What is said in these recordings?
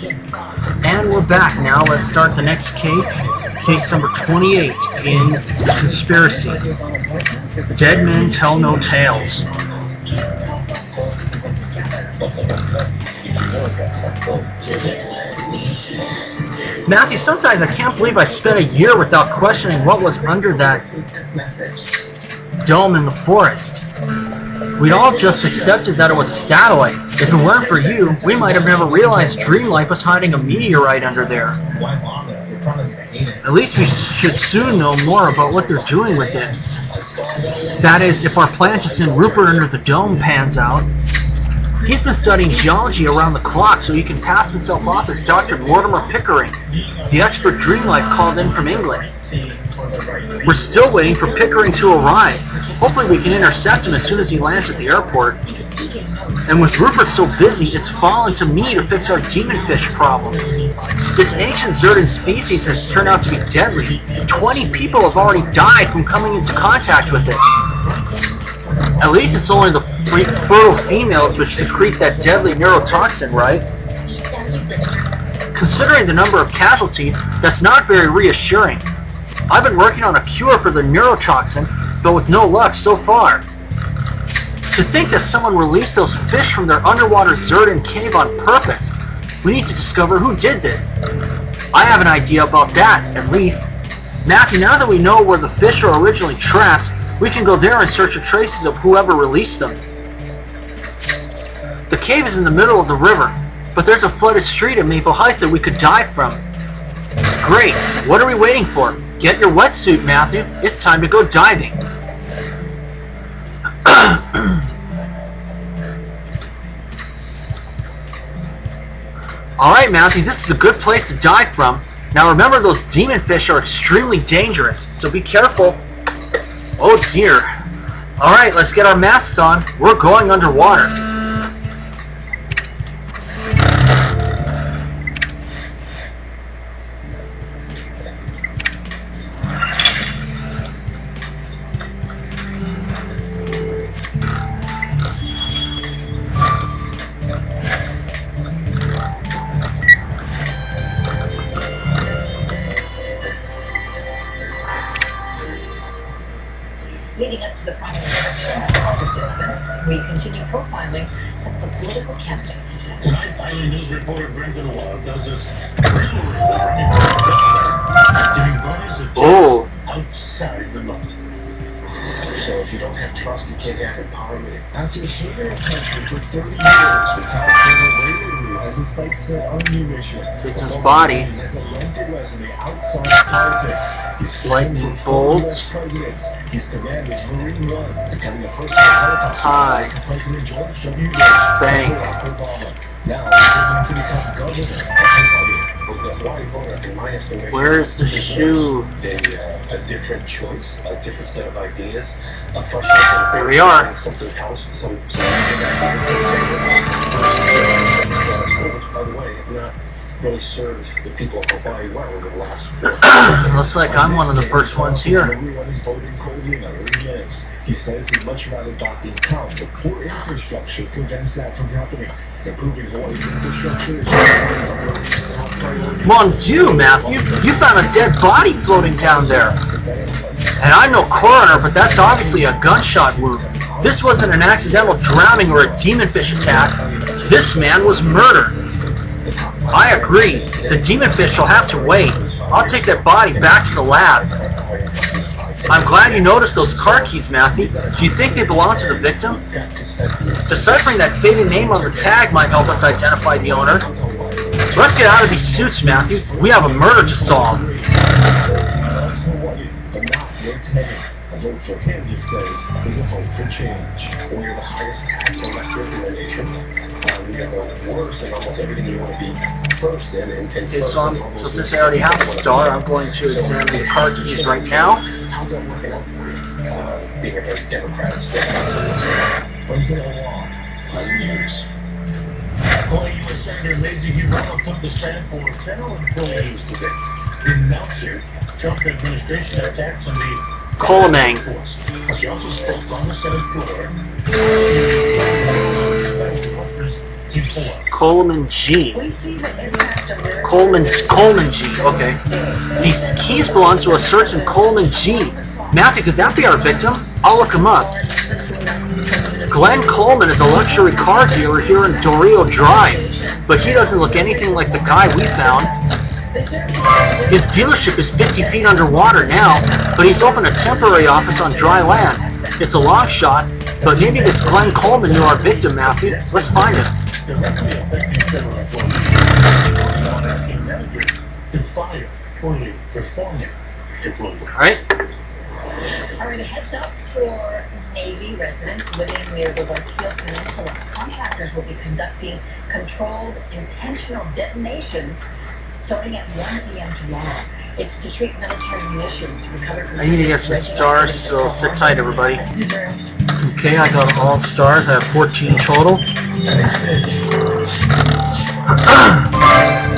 And we're back now. Let's start the next case. Case number 28 in the conspiracy. Dead men tell no tales. Matthew, sometimes I can't believe I spent a year without questioning what was under that dome in the forest. We'd all just accepted that it was a satellite. If it weren't for you, we might have never realized Dream Life was hiding a meteorite under there. At least we should soon know more about what they're doing with it. That is, if our plan to send Rupert under the dome pans out. He's been studying geology around the clock so he can pass himself off as Dr. Mortimer Pickering, the expert Dream Life called in from England. We're still waiting for Pickering to arrive. Hopefully we can intercept him as soon as he lands at the airport. And with Rupert so busy, it's fallen to me to fix our demonfish problem. This ancient Zerdan species has turned out to be deadly. 20 people have already died from coming into contact with it. At least it's only the fertile females which secrete that deadly neurotoxin, right? Considering the number of casualties, that's not very reassuring. I've been working on a cure for the neurotoxin, but with no luck so far. To think that someone released those fish from their underwater Zerdan cave on purpose. We need to discover who did this. I have an idea about that, at least. Matthew, now that we know where the fish are originally trapped, we can go there and search for traces of whoever released them. The cave is in the middle of the river, but there's a flooded street at Maple Heights that we could dive from. Great! What are we waiting for? Get your wetsuit, Matthew. It's time to go diving. Alright, Matthew, this is a good place to dive from. Now remember, those demon fish are extremely dangerous, so be careful. Oh dear. Alright, let's get our masks on. We're going underwater. Leading up to the primary election on August 11th, we continue profiling some of the political candidates. Tonight, Daily News reporter Brendan Wall tells us Greenwood is running for giving voters a chance outside the vote. So if you don't have trust, you can't have empowerment. After serving our country for 30 years, retired Colonel Ray LaRue has his sights set on a new mission. Fix his body. He has a lengthy resume outside of politics. He's Lightning flown for bolt. U.S. presidents. He's commanded Marine One, becoming a personal helicopter pilot for President George W. Bush, Bank. Barack Obama. Now he's training to become governor of Hawaii. The Hawaii voter, in my estimation, Where's the shoe? a different choice, a different set of ideas, a fresh set of Here we are. something else, some big ideas that take which, by the way, have not really served the people of Hawaii well over the last 4 years. Looks like I'm one of the first ones here. Everyone is voting coldly where he lives. He says he'd much rather dock in town, but poor infrastructure prevents that from happening. Improving Hawaii's infrastructure is one of Hawaii's top priorities. Mon Dieu, Matthew, you found a dead body floating down there. And I'm no coroner, but that's obviously a gunshot wound. This wasn't an accidental drowning or a demonfish attack. This man was murdered. I agree. The demonfish will have to wait. I'll take that body back to the lab. I'm glad you noticed those car keys, Matthew. Do you think they belong to the victim? Deciphering that faded name on the tag might help us identify the owner. So let's get out of these suits, Matthew. We have a murder to solve. He says he loves Hawaii, but not what's heaven. A vote for him, he says, is a vote for change. We're the highest tax electorate in the nation. We have the worst in almost everything you want to be first in. Okay, so since I already have a star, I'm going to examine the car keys right now. How's that working out for you? Being a very democratic state. Brendan Wall, News. Former U.S. Senator Lazy Hirono took the stand for federal employees today, denouncing Trump administration attacks on the Colemang. force. She also spoke on the Senate floor. Workers Coleman G. We see the impact of their Coleman G. Okay. These keys belong to a certain Coleman G. Matthew, could that be our victim? I'll look him up. Glenn Coleman is a luxury car dealer here in Doreo Drive, but he doesn't look anything like the guy we found. His dealership is 50 feet underwater now, but he's opened a temporary office on dry land. It's a long shot, but maybe this Glenn Coleman knew our victim, Matthew. Let's find him. Directly affecting federal employees. Not asking managers to fire poorly performing employees. Alright. Alright, a heads up for Navy residents living near the Lockheed Peninsula. Contractors will be conducting controlled intentional detonations starting at 1 p.m. tomorrow. It's to treat military munitions recovered from... I need to get some stars, so sit tight, everybody. Okay, I got all stars. I have 14 total.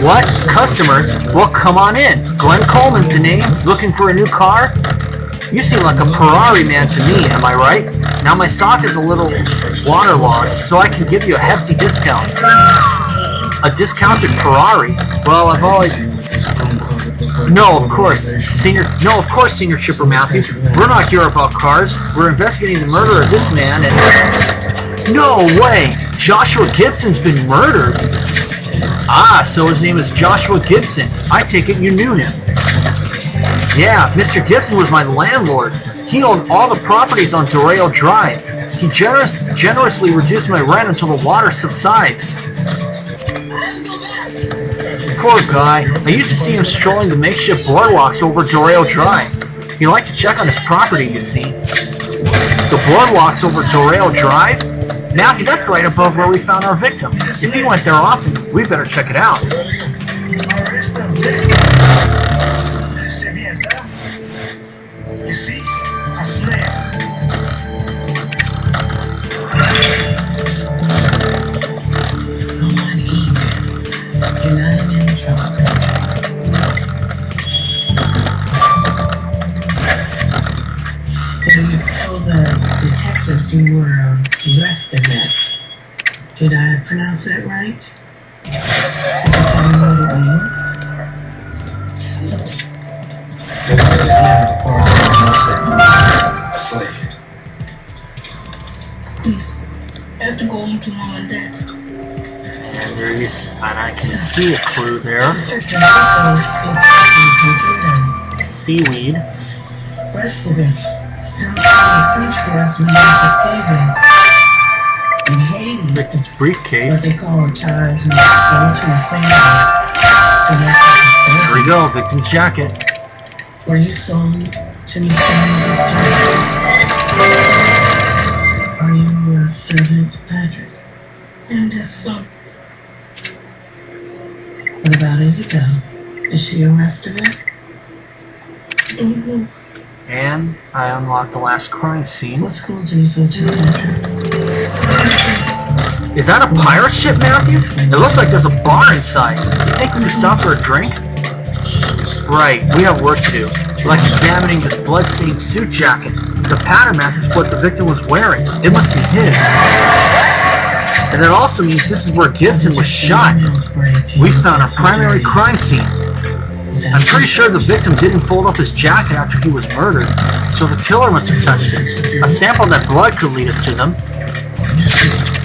What? Customers? Well, come on in. Glenn Coleman's the name. Looking for a new car? You seem like a Ferrari man to me, am I right? Now my stock is a little waterlogged, so I can give you a hefty discount. A discounted Ferrari? Well, I've always... No, of course, Senior Shipper Matthew. We're not here about cars. We're investigating the murder of this man and... No way! Joshua Gibson's been murdered! Ah, so his name is Joshua Gibson. I take it you knew him. Yeah, Mr. Gibson was my landlord. He owned all the properties on Doreo Drive. He generously reduced my rent until the water subsides. Poor guy. I used to see him strolling the makeshift boardwalks over Doreo Drive. He liked to check on his property, you see. The boardwalks over Doreo Drive? Matthew, that's right above where we found our victim. If he went there often, we better check it out. You see, I swear. Go on, eat. You're not in any trouble. You told the detectives you were arrested. Did I pronounce that right? Could you tell me what it means? Please, I have to go home to mom and dad. And I can see a clue there. Seaweed. Rest of it. French girls we have to stay with. In Haiti, Victim's briefcase. what they call a child who is sold to a family to make a There we go, victim's jacket. Were you sold to Miss James's jacket? Are you a servant, Patrick? And his son. What about Isabel? Is she arrested? Don't know. And I unlocked the last crime scene. What school do you go to, Patrick? Is that a pirate ship, Matthew? It looks like there's a bar inside. You think we could stop for a drink? Right, we have work to do. Like examining this blood-stained suit jacket. The pattern matches what the victim was wearing. It must be his. And that also means this is where Gibson was shot. We found our primary crime scene. I'm pretty sure the victim didn't fold up his jacket after he was murdered, so the killer must have touched it. A sample of that blood could lead us to them.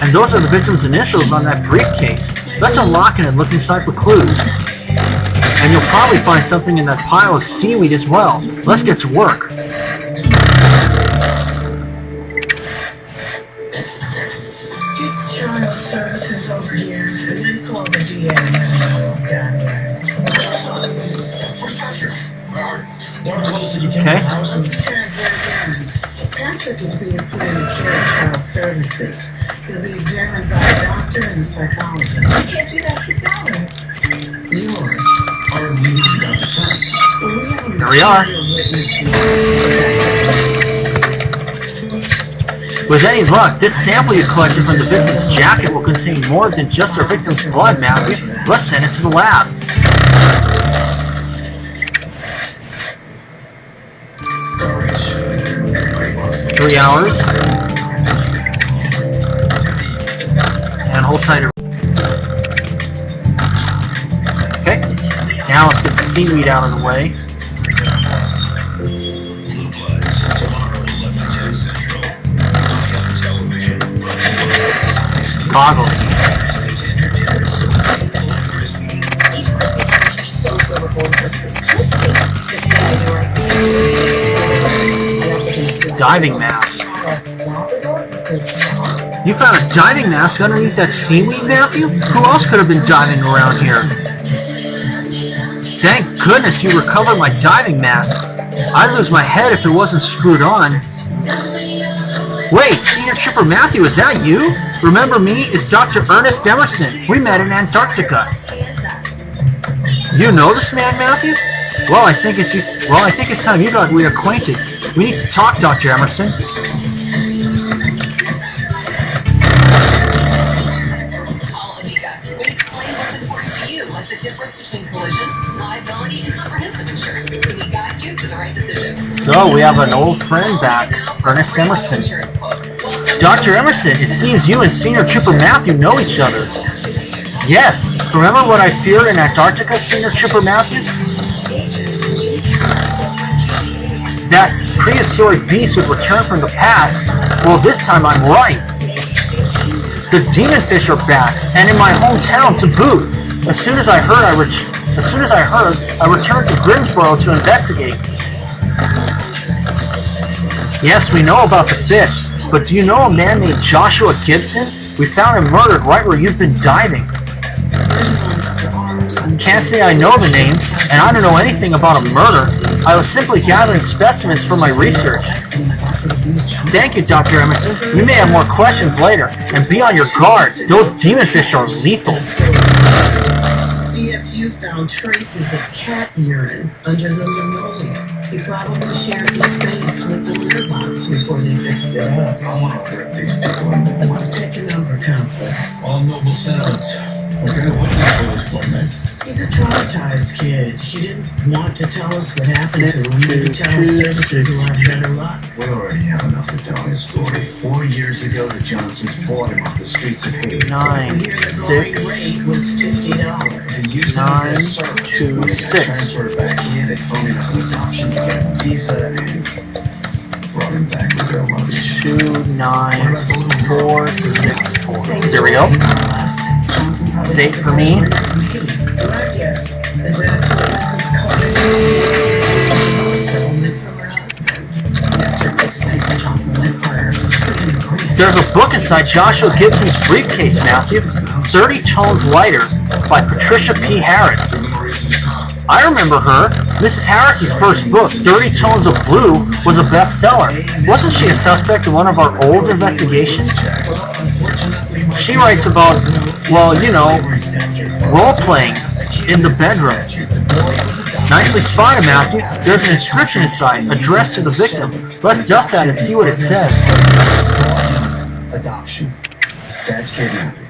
And those are the victim's initials on that briefcase. Let's unlock it and look inside for clues. And you'll probably find something in that pile of seaweed as well. Let's get to work. Get child services over here, and then call the DA and let me know I'm down there. Okay. Patrick is being put in the care of child services. He'll be examined by a doctor and a psychologist. You can't do that for salaries. Yours. Our news got the sun. Well, we have a There we are. material witness here. With any luck, this sample you collected from the victim's jacket will contain more than just our victim's blood, Matthew. Let's send it to the lab. Everybody wants to 3 hours. And hold tight. Now let's get the seaweed out of the way. Blue Bloods, tomorrow 11:10 Central. Ion Television, brought to you by Goggles. These crispy tenders are so flavorful and crispy. Diving mask. You found a diving mask underneath that seaweed, Matthew? Who else could have been diving around here? Thank goodness you recovered my diving mask. I'd lose my head if it wasn't screwed on. Wait, Senior Trooper Matthew, is that you? Remember me? It's Dr. Ernest Emerson. We met in Antarctica. You know this man, Matthew? Well, I think it's time you got reacquainted. We need to talk, Dr. Emerson. The difference between collision, liability, and comprehensive insurance. We guide you to the right decision. So we have an old friend back, Ernest Emerson. Dr. Emerson, it seems you and Senior Trooper Matthew know each other. Yes, remember what I feared in Antarctica, Senior Trooper Matthew? That prehistoric beast would return from the past. Well, this time I'm right. The demon fish are back, and in my hometown to boot. As soon as I heard, I returned to Grimsboro to investigate. Yes, we know about the fish, but do you know a man named Joshua Gibson? We found him murdered right where you've been diving. Can't say I know the name, and I don't know anything about a murder. I was simply gathering specimens for my research. Thank you, Dr. Emerson. We may have more questions later, and be on your guard. Those demon fish are lethal. CSU found traces of cat urine under the linoleum. He probably shared the space with the litter box before they fixed it up. I want to rip these people in the Let's take a number, counselor. All noble sentiments. What kind of witness for this poor man? He's a traumatized kid. He didn't want to tell us what happened to him. Maybe tell services will have better luck. We already have enough to tell his story. 4 years ago, the Johnsons bought him off the streets of Haiti. 9, Here the going 6, rate was $50. And used him as their servant. 2, When he got 6. transferred back here, they phoned him up an adoption to get him a visa and brought him back with their luggage. 2, 9, 4, 6, 4. There we go. That's 8 for me. My guess is that's what Mrs. Carter a settlement from her husband. That certainly explains why Johnson left Carter. There's a book inside Joshua Gibson's briefcase, Matthew. 30 Tones Lighter by Patricia P. Harris. I remember her. Mrs. Harris's first book, 30 Tones of Blue, was a bestseller. Wasn't she a suspect in one of our old investigations? She writes about, well, you know, role-playing in the bedroom. Nicely spotted, Matthew. There's an inscription inside, addressed to the victim. Let's dust that and see what it says. Adoption. That's kidnapping.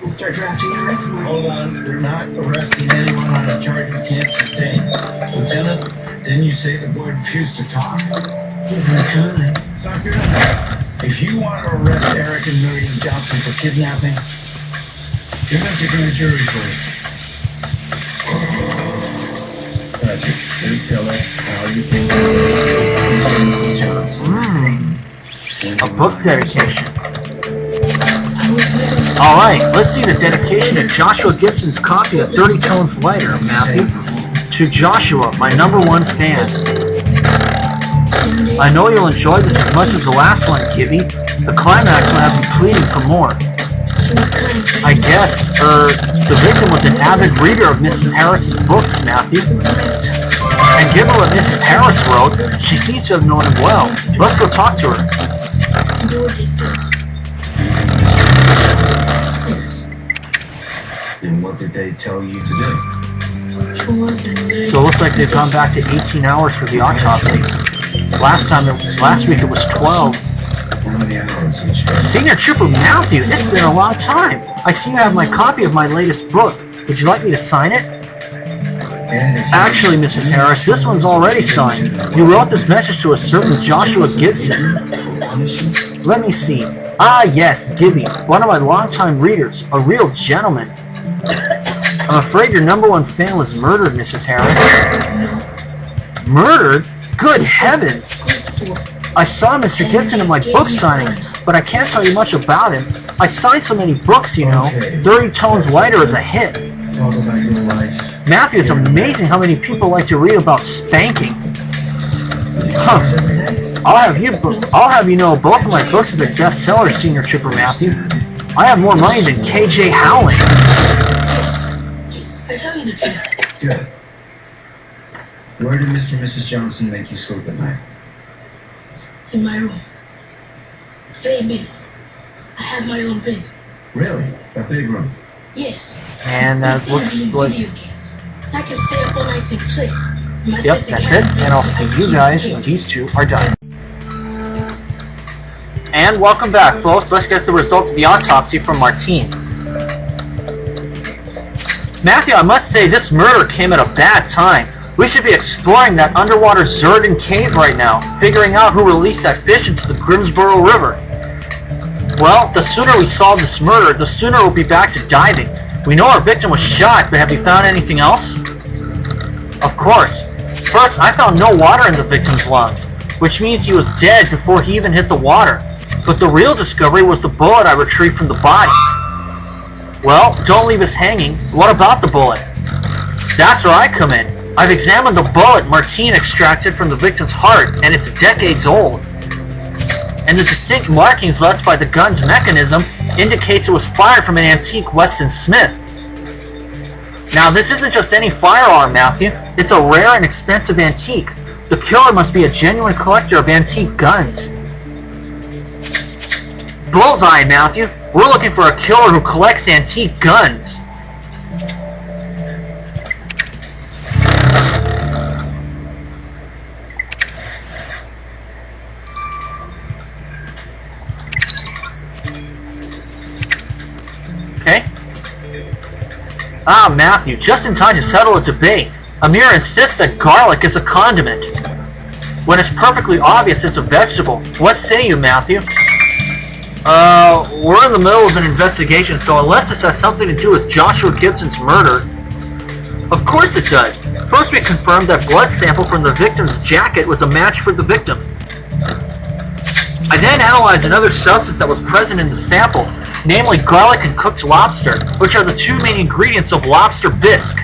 Let's start drafting an arrest warrant. Hold on, we're not arresting anyone on a charge we can't sustain. Lieutenant, didn't you say the boy refused to talk? Give him time. It's not good enough. If you want to arrest Eric and Miriam Johnson for kidnapping, give them to grand jury first. Patrick, please tell us how you think Mrs. Johnson. A book dedication. Alright, let's see the dedication of Joshua Gibson's copy of 30 Tones Lighter, Matthew. To Joshua, my #1 fan. I know you'll enjoy this as much as the last one, Gibby. The climax will have you pleading for more. I guess, the victim was an avid reader of Mrs. Harris's books, Matthew. And given what Mrs. Harris wrote, she seems to have known him well. Let's go talk to her. Do what they say. Yes. And what did they tell you to do? Chores and living. So it looks like they've gone back to 18 hours for the autopsy. Last week it was 12. How many hours each day? Senior Trooper Matthew, it's been a long time. I see you have my copy of my latest book. Would you like me to sign it? And if you Actually, Mrs. Harris, this one's already signed. You wrote this message to a certain Joshua Gibson. will punish him, Let me see. Ah, yes, Gibby, one of my longtime readers, a real gentleman. I'm afraid your #1 fan was murdered, Mrs. Harris. Murdered? Good heavens! I saw Mr. Gibson in my book signings, but I can't tell you much about him. I signed so many books, you know. 30 Tones Lighter is a hit. Talk about your life. Matthew, it's amazing how many people like to read about spanking. Huh. I'll have you know both of my books are bestsellers, Senior Trooper Matthew. I have more money than KJ Howling. Yes. I tell you the truth. Good. Where did Mr. and Mrs. Johnson make you sleep at night? In my room. It's very big. I have my own bed. Really? A big room? Yes. And that looks like... Video games. I can stay up all night and play. My Yep, sister that's Karen it. plays And I'll the see ice you cream guys game. when these two are done. And welcome back, folks. Let's get the results of the autopsy from Martine. Matthew, I must say this murder came at a bad time. We should be exploring that underwater Zerdan cave right now, figuring out who released that fish into the Grimsboro River. Well, the sooner we solve this murder, the sooner we'll be back to diving. We know our victim was shot, but have you found anything else? Of course. First, I found no water in the victim's lungs, which means he was dead before he even hit the water. But the real discovery was the bullet I retrieved from the body. Well, don't leave us hanging. What about the bullet? That's where I come in. I've examined the bullet Martine extracted from the victim's heart, and it's decades old. And the distinct markings left by the gun's mechanism indicates it was fired from an antique Weston Smith. Now, this isn't just any firearm, Matthew. It's a rare and expensive antique. The killer must be a genuine collector of antique guns. Bullseye, Matthew. We're looking for a killer who collects antique guns. Okay. Ah, Matthew, just in time to settle a debate. Amir insists that garlic is a condiment, when it's perfectly obvious it's a vegetable. What say you, Matthew? We're in the middle of an investigation, so unless this has something to do with Joshua Gibson's murder... Of course it does. First we confirmed that blood sample from the victim's jacket was a match for the victim. I then analyzed another substance that was present in the sample, namely garlic and cooked lobster, which are the two main ingredients of lobster bisque.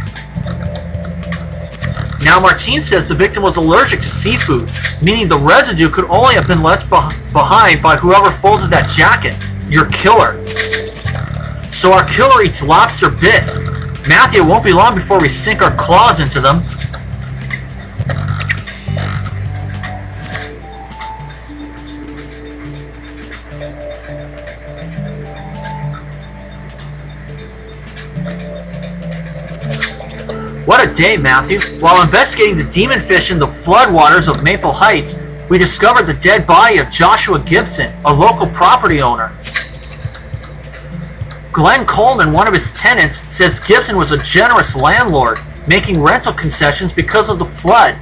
Now Martine says the victim was allergic to seafood, meaning the residue could only have been left behind by whoever folded that jacket, your killer. So our killer eats lobster bisque. Matthew, it won't be long before we sink our claws into them. What a day, Matthew. While investigating the demon fish in the floodwaters of Maple Heights, we discovered the dead body of Joshua Gibson, a local property owner. Glenn Coleman, one of his tenants, says Gibson was a generous landlord, making rental concessions because of the flood.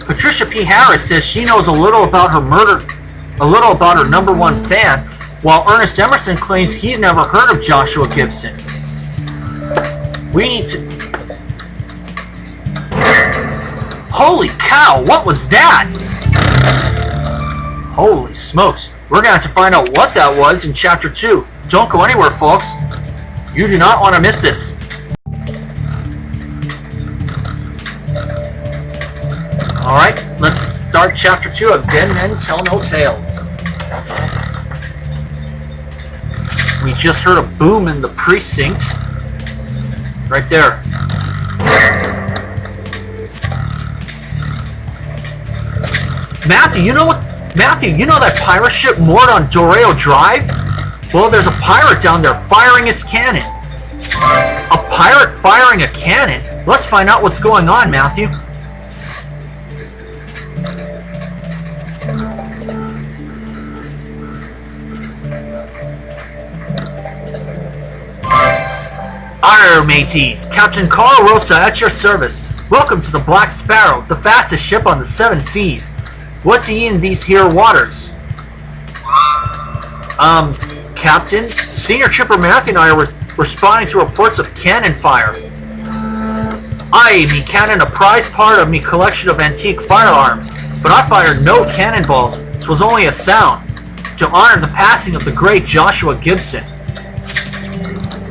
Patricia P. Harris says she knows a little about her #1 fan, while Ernest Emerson claims he's never heard of Joshua Gibson. We need to... Holy cow, what was that? Holy smokes, we're going to have to find out what that was in Chapter 2. Don't go anywhere, folks. You do not want to miss this. Alright, let's start Chapter 2 of Dead Men Tell No Tales. We just heard a boom in the precinct. Right there. Matthew, you know what? Matthew, you know that pirate ship moored on Doreo Drive? Well, there's a pirate down there firing his cannon. A pirate firing a cannon? Let's find out what's going on, Matthew. Arr, mateys! Captain Carl Rosa at your service. Welcome to the Black Sparrow, the fastest ship on the 7 seas. What do ye in these here waters? Captain, Senior Trooper Matthew and I responding to reports of cannon fire. I me cannon a prized part of me collection of antique firearms, but I fired no cannonballs. 'Twas only a sound, to honor the passing of the great Joshua Gibson.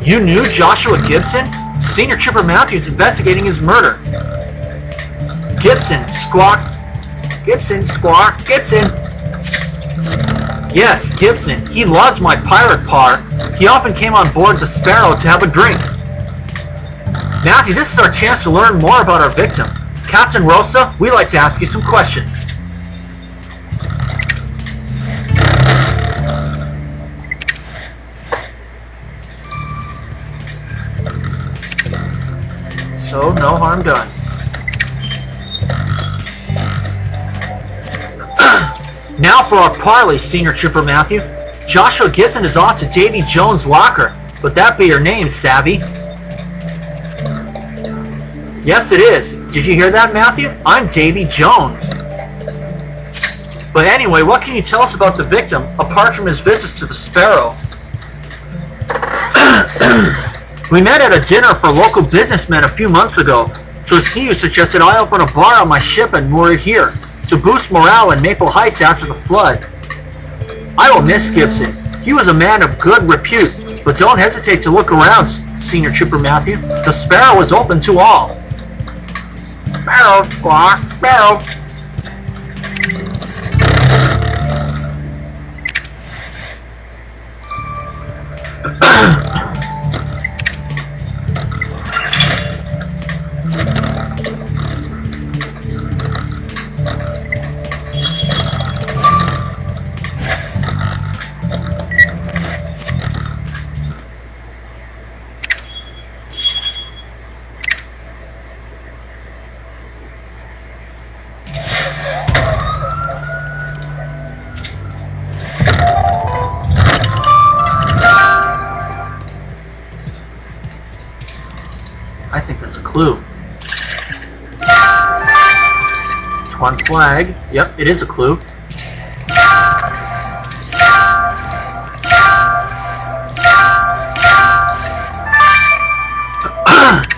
You knew Joshua Gibson? Senior Trooper Matthews investigating his murder. Gibson, squawk. Gibson, squawk. Gibson. Yes, Gibson. He loves my pirate par. He often came on board the Sparrow to have a drink. Matthew, this is our chance to learn more about our victim. Captain Rosa, we'd like to ask you some questions. So, no harm done. Now for our parley, Senior Trooper Matthew. Joshua Gibson is off to Davy Jones' locker. Would that be your name, Savvy? Yes, it is. Did you hear that, Matthew? I'm Davy Jones. But anyway, what can you tell us about the victim, apart from his visits to the Sparrow? We met at a dinner for local businessmen a few months ago. It was he who suggested I open a bar on my ship and moor it here, to boost morale in Maple Heights after the flood. I will miss Gibson. He was a man of good repute, but don't hesitate to look around, Senior Trooper Matthew. The Sparrow is open to all. Sparrow, squawk, Sparrow. I think that's a clue. One flag. Yep, it is a clue.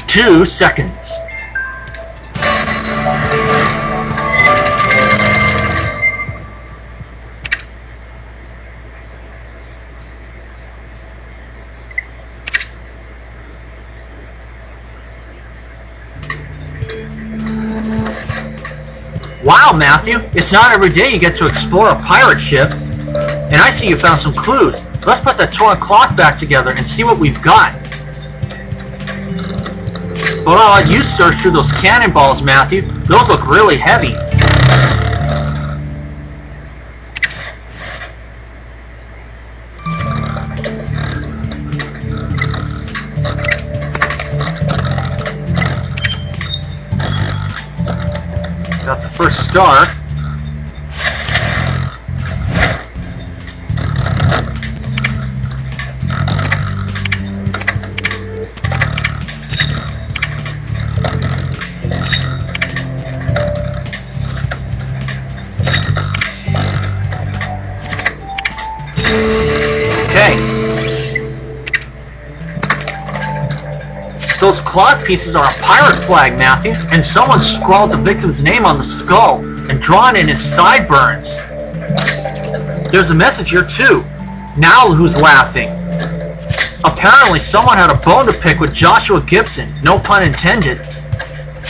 Two seconds. Wow, Matthew, it's not every day you get to explore a pirate ship. And I see you found some clues. Let's put that torn cloth back together and see what we've got. But I'll let you search through those cannonballs, Matthew. Those look really heavy. Got the first star. Those cloth pieces are a pirate flag, Matthew, and someone scrawled the victim's name on the skull and drawn in his sideburns. There's a message here too. Now who's laughing? Apparently someone had a bone to pick with Joshua Gibson, no pun intended.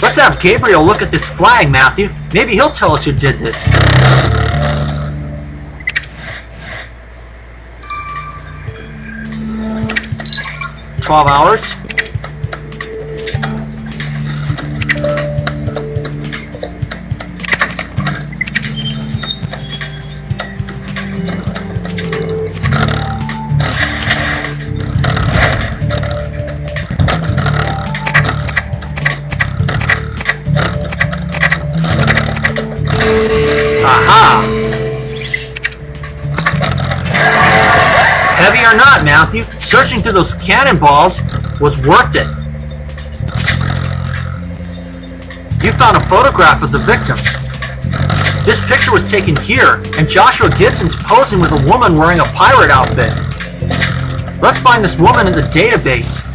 Let's have Gabriel look at this flag, Matthew. Maybe he'll tell us who did this. $12. Aha! Heavy or not, Matthew, searching through those cannonballs was worth it. You found a photograph of the victim. This picture was taken here, and Joshua Gibson's posing with a woman wearing a pirate outfit. Let's find this woman in the database.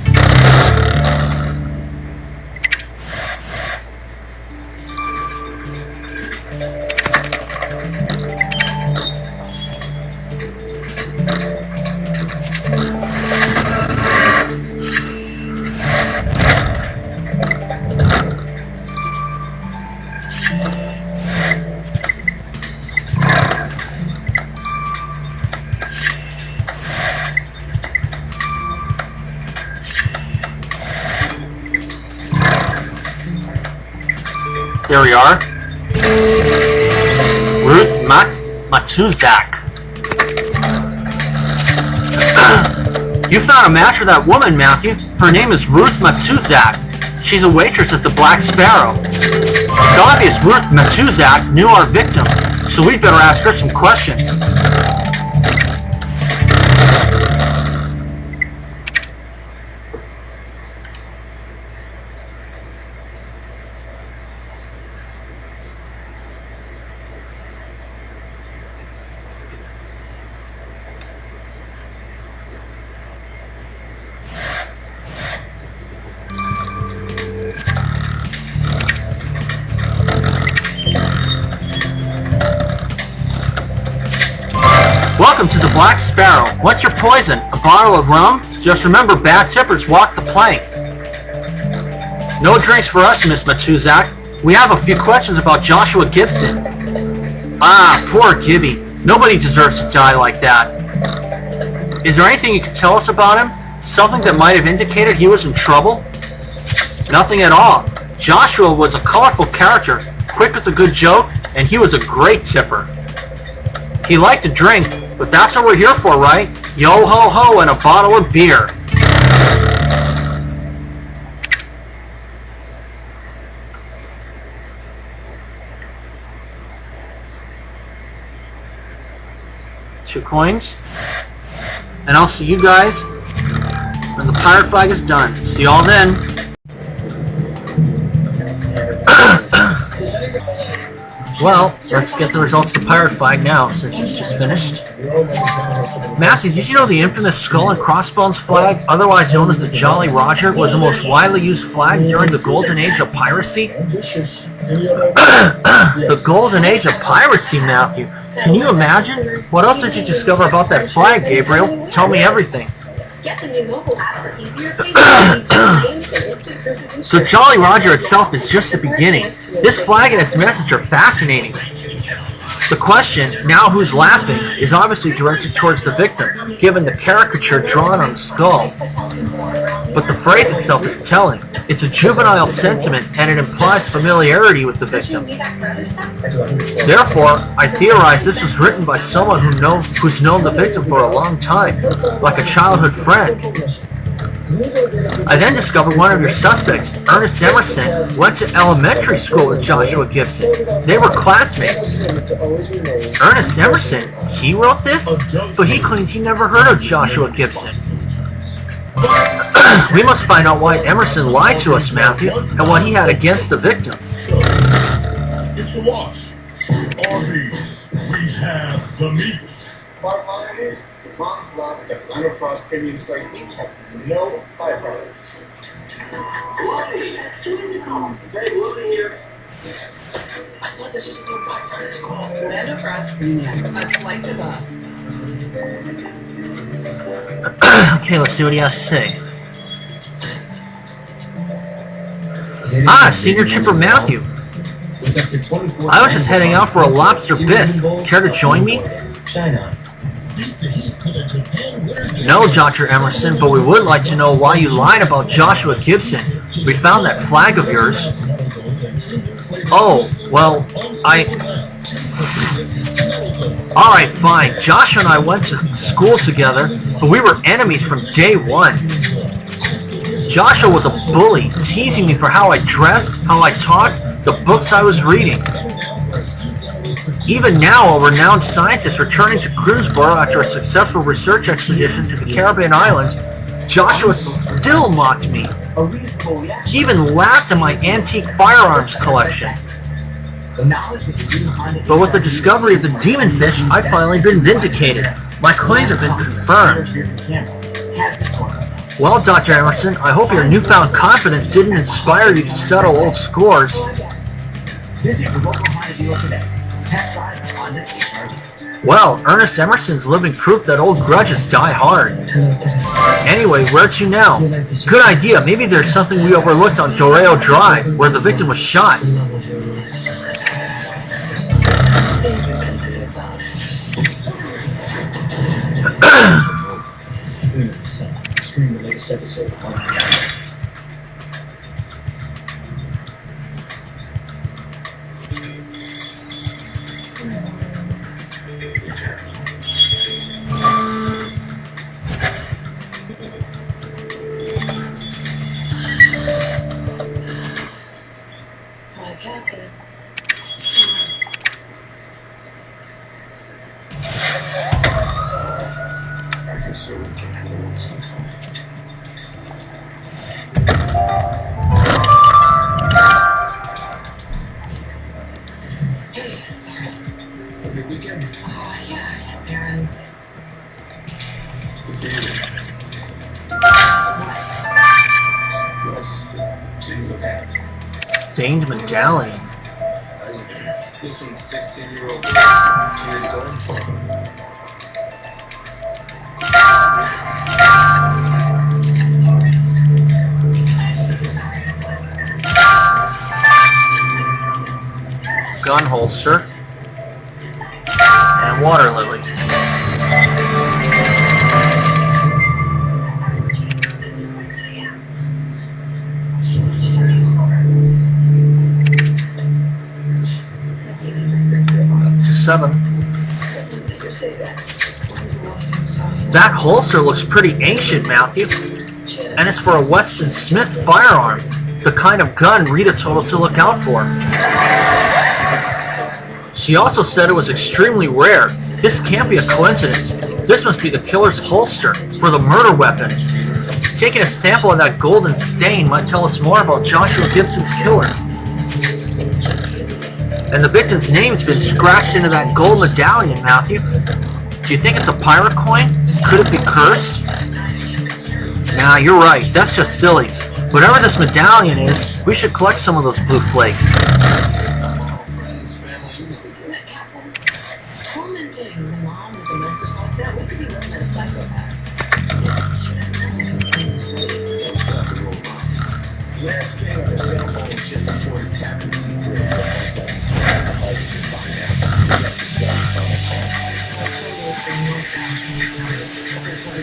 There we are. Ruth Matuzak. You found a match for that woman, Matthew. Her name is Ruth Matuzak. She's a waitress at the Black Sparrow. It's obvious Ruth Matuzak knew our victim, so we'd better ask her some questions. Welcome to the Black Sparrow. What's your poison? A bottle of rum? Just remember, bad tippers walk the plank. No drinks for us, Miss Matuzak. We have a few questions about Joshua Gibson. Ah, poor Gibby. Nobody deserves to die like that. Is there anything you can tell us about him? Something that might have indicated he was in trouble? Nothing at all. Joshua was a colorful character, quick with a good joke, and he was a great tipper. He liked to drink, but that's what we're here for, right? Yo ho ho and a bottle of beer. Two coins. And I'll see you guys when the pirate flag is done. See y'all then. Well, let's get the results of the pirate flag now, since it's just finished. Matthew, did you know the infamous skull and crossbones flag, otherwise known as the Jolly Roger, was the most widely used flag during the golden age of piracy? The golden age of piracy, Matthew. Can you imagine? What else did you discover about that flag, Gabriel? Tell me everything. The Jolly Roger itself is just the beginning. This flag and its message are fascinating. The question, now who's laughing, is obviously directed towards the victim, given the caricature drawn on the skull. But the phrase itself is telling. It's a juvenile sentiment, and it implies familiarity with the victim. Therefore, I theorize this was written by someone who's known the victim for a long time, like a childhood friend. I then discovered one of your suspects, Ernest Emerson, went to elementary school with Joshua Gibson. They were classmates. Ernest Emerson? He wrote this? But he claims he never heard of Joshua Gibson. We must find out why Emerson lied to us, Matthew, and what he had against the victim. It's a wash. On these, we have the meats. Bottom line is, moms love that Liner Frost premium sliced meats have no byproducts. I thought this was a new byproduct called Lando Frost Premium, a slice of up. Okay, let's see what he has to say. Ah, Senior Chipper Matthew. I was just heading out for a lobster bisque. Care to join me? No, Dr. Emerson, but we would like to know why you lied about Joshua Gibson. We found that flag of yours. Oh, well, Alright, fine. Joshua and I went to school together, but we were enemies from day one. Joshua was a bully, teasing me for how I dressed, how I talked, the books I was reading. Even now, a renowned scientist returning to Cruiseboro after a successful research expedition to the Caribbean Islands, Joshua still mocked me. He even laughed at my antique firearms collection. But with the discovery of the demon fish, I've finally been vindicated. My claims have been confirmed. has this work. Well, Dr. Emerson, I hope your newfound confidence didn't inspire you to settle old scores. Visit your local Honda dealer today. Test drive the Honda HRV. Well, Ernest Emerson's living proof that old grudges die hard. Anyway, where to now? Good idea. Maybe there's something we overlooked on Doreo Drive, where the victim was shot. Stream the latest episode of My captain. I guess so we can handle that sometime. Hey, sorry. a good weekend. Yeah, errands. Good for you. Nice to see you look happy. Stained medallion. Listen, 16-year-old teenage going for Gun holster. And water lily. Seven. That holster looks pretty ancient, Matthew. And it's for a Weston Smith firearm. The kind of gun Rita told us to look out for. She also said it was extremely rare. This can't be a coincidence. This must be the killer's holster for the murder weapon. Taking a sample of that golden stain might tell us more about Joshua Gibson's killer. And the victim's name's been scratched into that gold medallion, Matthew. Do you think it's a pirate coin? Could it be cursed? Nah, you're right. That's just silly. Whatever this medallion is, we should collect some of those blue flakes. Captain, tormenting the mom with a message like that, we could be looking at a psychopath. Lance came on her cell phone just before the tapping secret. That's why the lights are by now. We got the ducks on the phone.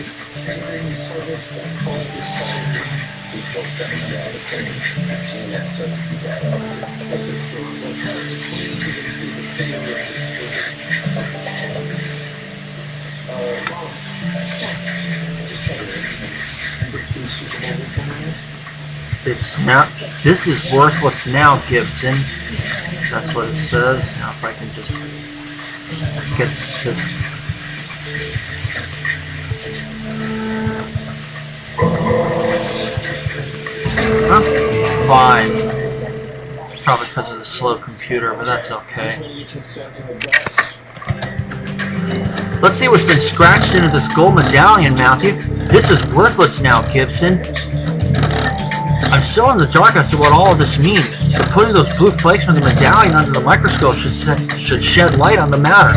It's catering service that called your side. Before setting down the phone, GMS services LLC. That's a firm that has please exceed the failure of the service. Moms, just trying to get through Super Bowl weekend. It's not. This is worthless now, Gibson. That's what it says. Now, if I can just get this. Huh? Fine. Probably because of the slow computer, but that's okay. Let's see what's been scratched into this gold medallion, Matthew. This is worthless now, Gibson. I'm still in the dark as to what all of this means, but putting those blue flakes from the medallion under the microscope should shed light on the matter.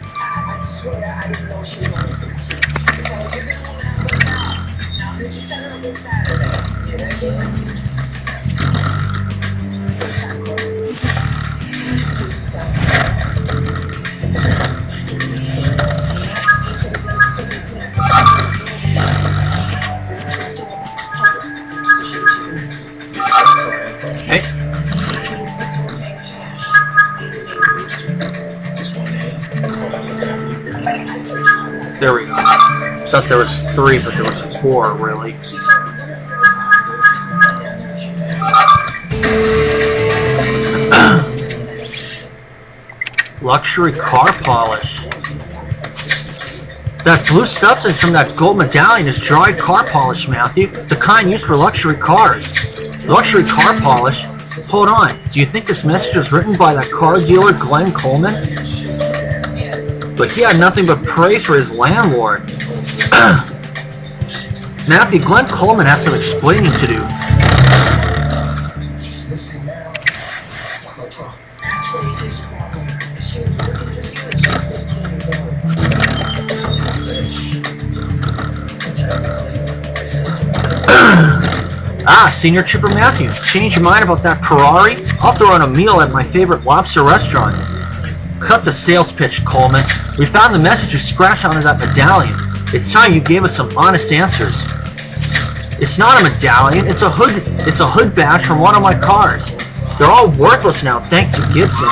I swear I didn't know she was only 16. So you're gonna want to have one now. Now, could you set her up this Saturday? See that here? So it's not cool. Who's the son? He said he knows something to that. Hey. There we go. Thought there was 3, but there was 4, really. Luxury car polish. That blue substance from that gold medallion is dried car polish, Matthew. The kind used for luxury cars. Luxury car polish? Hold on. Do you think this message was written by that car dealer, Glenn Coleman? but he had nothing but praise for his landlord. Matthew, Glenn Coleman has some explaining to do. She's missing now. It's not my problem. Actually, here's your problem. She was working for you and she was 15 years old. Ah, Senior Trooper Matthew, change your mind about that Ferrari? I'll throw in a meal at my favorite lobster restaurant. Cut the sales pitch, Coleman. We found the message you scratched onto that medallion. It's time you gave us some honest answers. It's not a medallion, it's a hood badge from one of my cars. They're all worthless now, thanks to Gibson.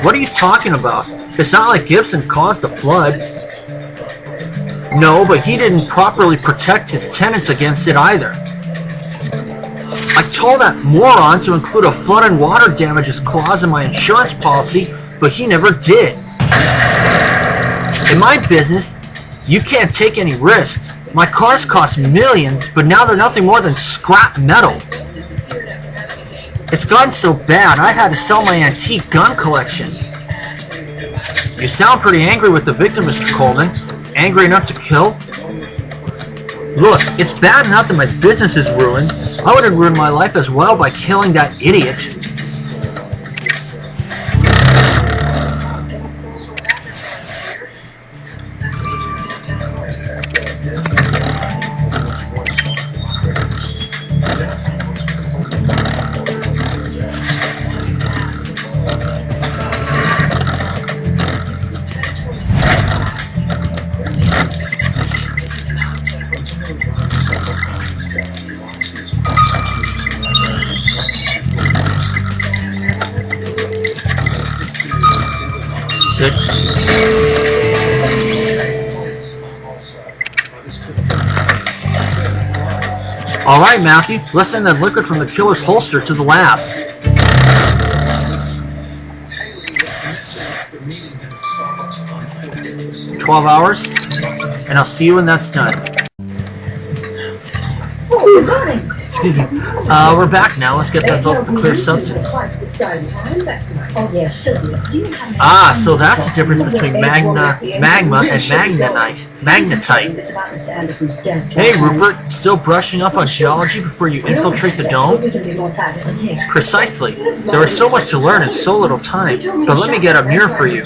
What are you talking about? It's not like Gibson caused the flood. No, but he didn't properly protect his tenants against it either. I told that moron to include a flood and water damages clause in my insurance policy, but he never did. In my business, you can't take any risks. My cars cost millions, but now they're nothing more than scrap metal. It's gotten so bad, I had to sell my antique gun collection. You sound pretty angry with the victim, Mr. Coleman. Angry enough to kill? Look, it's bad enough that my business is ruined. I would have ruined my life as well by killing that idiot. Alright, Matthew, let's send that liquid from the killer's holster to the lab. 12 hours, and I'll see you when that's done. Oh, good morning. Excuse me. We're back now. Let's get that off the clear substance. Oh, yes, Sylvia. Do you have Ah, so that's the difference between magma and magnetite. It's about Mr. Anderson's death. Hey, Rupert, still brushing up on geology before you infiltrate the dome? We can be more private in here. Precisely. There is so much to learn in so little time. But let me get a mirror for you.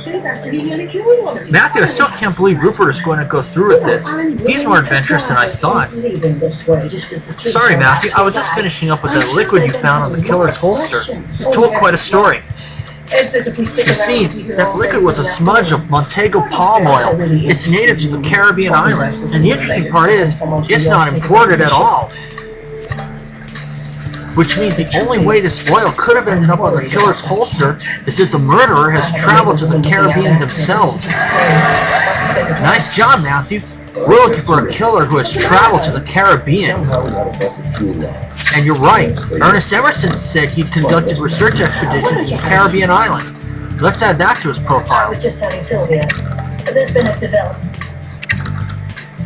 Matthew, I still can't believe Rupert is going to go through with this. He's more adventurous than I thought. Sorry, Matthew, I was just finishing up with that liquid you found on the killer's holster. It told quite a story. You see, that liquid was a smudge of Montego palm oil. It's native to the Caribbean islands, and the interesting part is, it's not imported at all. Which means the only way this oil could have ended up on the killer's holster is if the murderer has traveled to the Caribbean themselves. Nice job, Matthew. We're looking for a killer who has traveled to the Caribbean. And you're right. Ernest Emerson said he'd conducted research expeditions in the Caribbean islands. Let's add that to his I profile. was just telling Sylvia. There's been a development.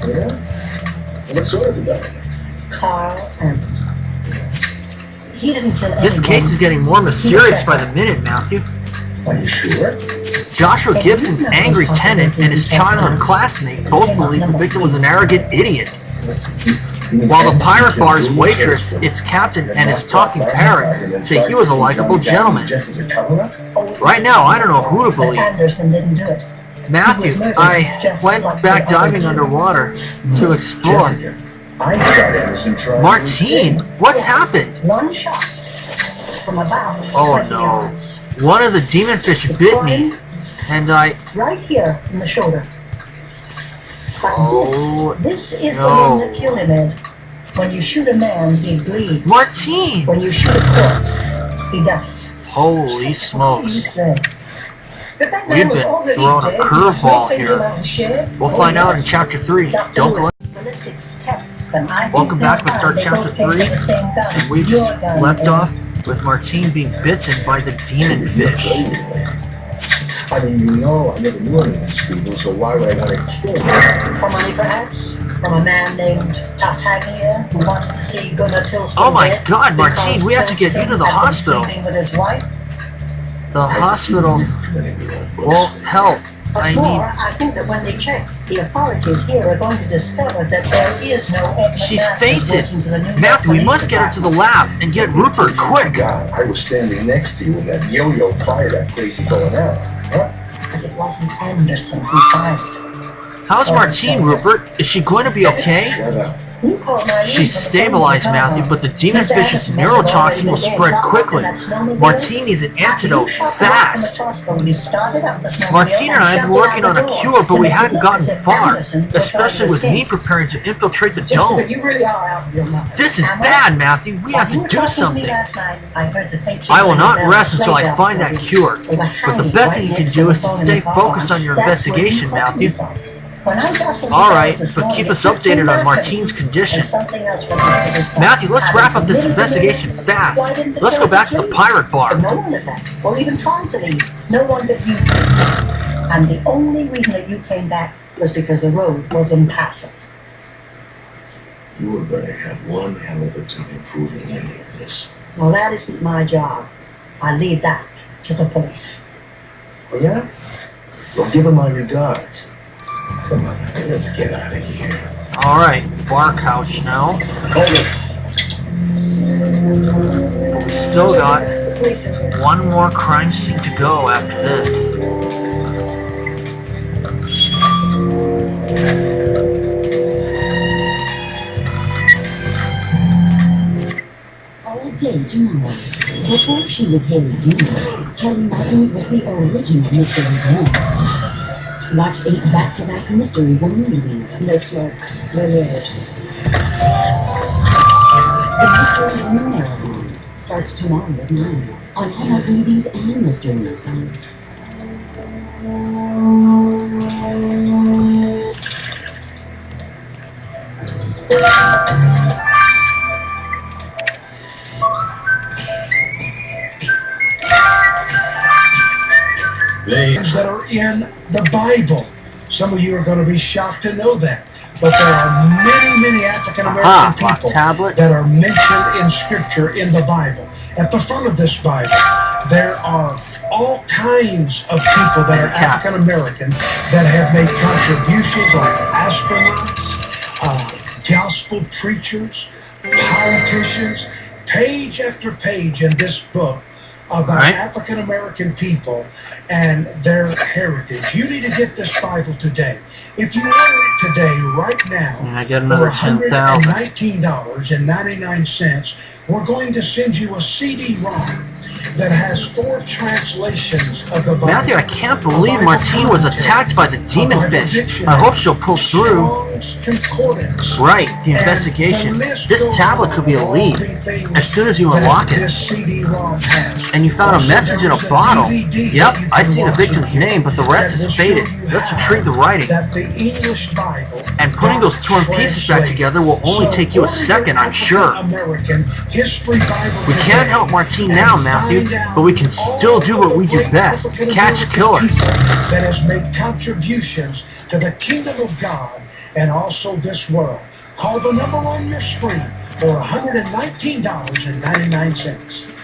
Yeah? What sort of development? Carl Anderson. He didn't kill anyone. This case is getting more mysterious by the minute, Matthew. Are you sure? Joshua Gibson's angry tenant and his childhood classmate both believe the victim was an arrogant idiot. While the pirate bar's waitress, its captain, and his talking parrot say he was a likable gentleman. Right now, I don't know who to believe. Anderson didn't do it. Matthew, I went back diving underwater to explore. Martine, what's happened? One shot from about Oh 20 no. yards. One of the demon fish bit me, and I... Right here in the shoulder. But Oh, this is no. the one that killed him, Ed. When you shoot a man, he bleeds. Martine! When you shoot a corpse, he doesn't. Holy What do you smokes. say? That man We've was been already thrown a dead. curveball He here. him out and shed. We'll Oh, find out in yes. Chapter 3. Dr. Don't go Lewis ballistics tests them. I think Welcome back. Let's start they Chapter both came 3. from the same gun. And we Your just gun, left Ed. off with Martine being bitten by the demon fish. I mean, you know, I never knew any of these people, so why would I want to kill them? For money, perhaps? From a man named Tartaglia who wanted to see Gunnar Tilson Oh my dead God, Martine, because we have to get you to the Tilson had been hospital. sleeping with his wife? The hospital... Well, hell, What's more, I think that when they check, the authorities here are going to discover that there is no Edmund She's Masters fainted. working for the New York Matthew, we Police must get her to the Department. lab and get Rupert, quick. God, I was standing next to you when that yo-yo fired that crazy going out. Huh? But it wasn't Anderson who fired it. How's Martine, Rupert? Is she going to be okay? Shut up. You caught my She's stabilized, Matthew, but the demon fish's neurotoxin will spread quickly. Martine needs an antidote fast. Martine and I have been working on a cure, but we hadn't gotten far, especially with me preparing to infiltrate the dome. This is bad, Matthew. We have to do something. I will not rest until I find that cure. But the best thing you can do is to stay focused on your investigation, Matthew. Alright, but keep us updated on Martine's condition. Matthew, let's wrap up this investigation fast. Let's go back to the pirate bar. No one attacked, or even tried to leave. No one but you two. And the only reason that you came back was because the road was impassable. You were going to have one hell of a time proving any of this. Well, that isn't my job. I leave that to the police. Oh, yeah? Well, give him my regards. Come on, let's get out of here. Alright, bar couch now. Hold it. But we still got one more crime scene to go after this. All day tomorrow. Before she was Haley Dean, Kelly Martin was the original Mystery Woman. Watch 8 back-to-back Mystery Woman movies. No smoke, no mirrors. The Mystery Woman Marathon starts tomorrow at 9 on Hallmark Movies and Mysteries. That are in the Bible. Some of you are going to be shocked to know that. But there are many, many African American people that are mentioned in Scripture in the Bible. At the front of this Bible, there are all kinds of people that are African American that have made contributions, like astronauts, gospel preachers, politicians. Page after page in this book about African American people and their heritage. You need to get this Bible today. If you order it today, right now, I get another $119.99, we're going to send you a CD-ROM that has 4 translations of the Bible. Matthew, I can't believe Martine was attacked by the demon fish. I hope she'll pull through. Right, the investigation. This tablet could be a lead as soon as you unlock it. And you found a message in a bottle. Yep, I see the victim's name, but the rest is faded. Let's retrieve the writing. And putting those torn pieces back together will only take you a second, I'm sure. We can't help Martine now, Matthew, but we can still do what we do best, catch killers. That has made contributions to the kingdom of God and also this world. Call the number on your screen for $119.99.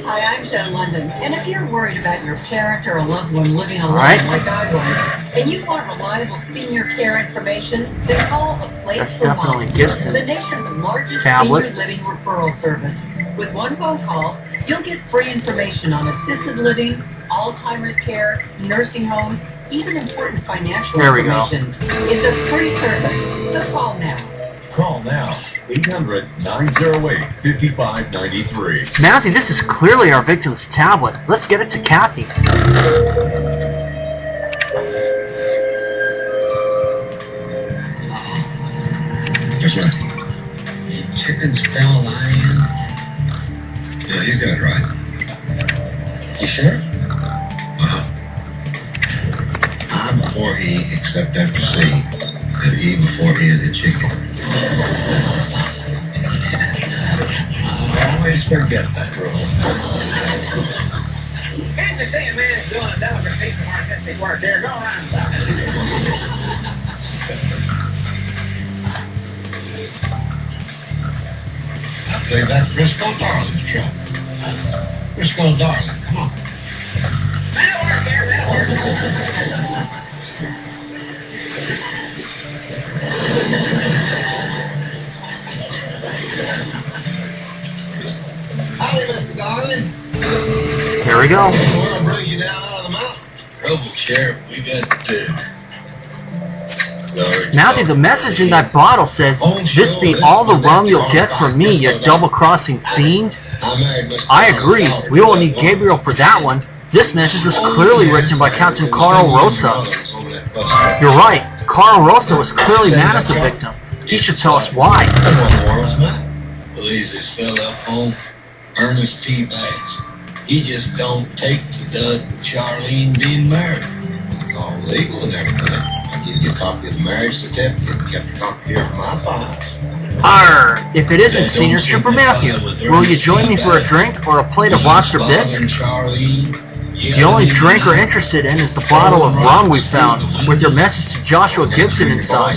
Hi, I'm Jen London, and if you're worried about your parent or a loved one living alone like I was, and you want reliable senior care information, then call A Place for Mom, the nation's largest senior living referral service. With one phone call, you'll get free information on assisted living, Alzheimer's care, nursing homes, even important financial information. It's a free service, so call now. Call now. 800-908-5593. Matthew, this is clearly our victim's tablet. Let's get it to Kathy. Chicken spell lion. Yeah, he's got it right. You sure? I before E except after C, and E before E and chicken. I always forget that rule. Can't you see a man's doing a delicate piece of artistic work here? Go around. I believe that's Frisco Darling's truck. Frisco Darling, come on. That'll work here, that'll work. we go. Well, bring you down out of the mountain. Trouble, Sheriff. We got Matthew, the message in that bottle says, "This be all the rum you'll get from me, you double-crossing fiend." I agree. We won't need Gabriel for that one. This message was clearly written by Captain Carl Rosa. You're right. Carl Rosa was clearly mad at the victim. He should tell us why. Believes this fella up home, Ernest P. Bass. He just don't take to Doug and Charlene being married. It's all legal and everything. I give you a copy of the marriage certificate. Kept a copy here for my files. Arr! If it isn't Senior Trooper Matthew, will you join me for a drink or a plate of lobster bisque? The only drink we're interested in is the bottle of rum we found, with your message to Joshua Gibson inside.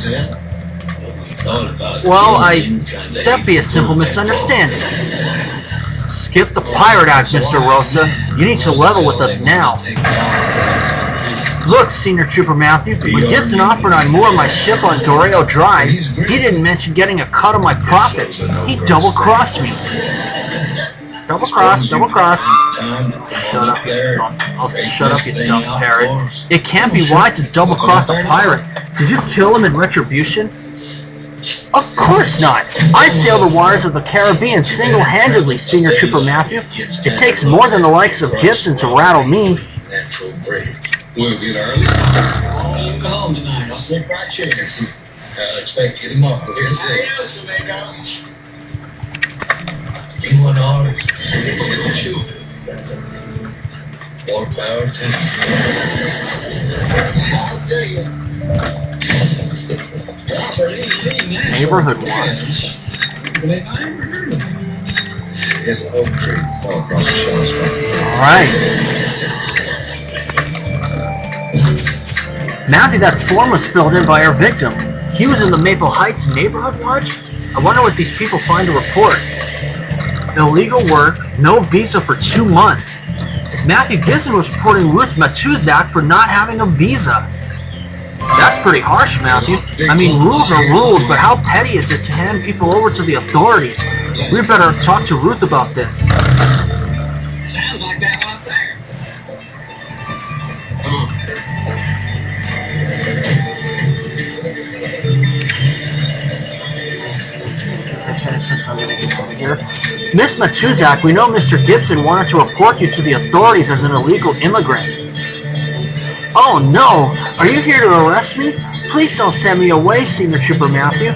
Well, that'd be a simple misunderstanding. Skip the pirate act, Mr. Rosa. You need to level with us now. Look, Senior Trooper Matthew, when Gibson offered I moor my ship on Doreo Drive, he didn't mention getting a cut of my profits. He double-crossed me. Double-cross. Shut up, you dumb parrot. It can't be wise to double-cross a pirate. Did you kill him in retribution? Of course not. I sail the waters of the Caribbean single-handedly, Senior Trooper Matthew. It takes more than the likes of Gibson to rattle me. We'll get early. Oh, you can go home tonight. I'll sleep right here. I'll expect you tomorrow. Adios, amigo. You want all of it? More power to you. I'll see you. Neighborhood Watch. It's an oak tree. Fall across the shelves. Alright. Matthew, that form was filled in by our victim. He was in the Maple Heights Neighborhood Watch? I wonder what these people find to report. Illegal work, no visa for 2 months. Matthew Gibson was reporting Ruth Matuzak for not having a visa. That's pretty harsh, Matthew. I mean, rules are rules, but how petty is it to hand people over to the authorities? We better talk to Ruth about this. Sounds like that one up there. Miss Matuzak, we know Mr. Gibson wanted to report you to the authorities as an illegal immigrant. Oh no! Are you here to arrest me? Please don't send me away, Senior Trooper Matthew.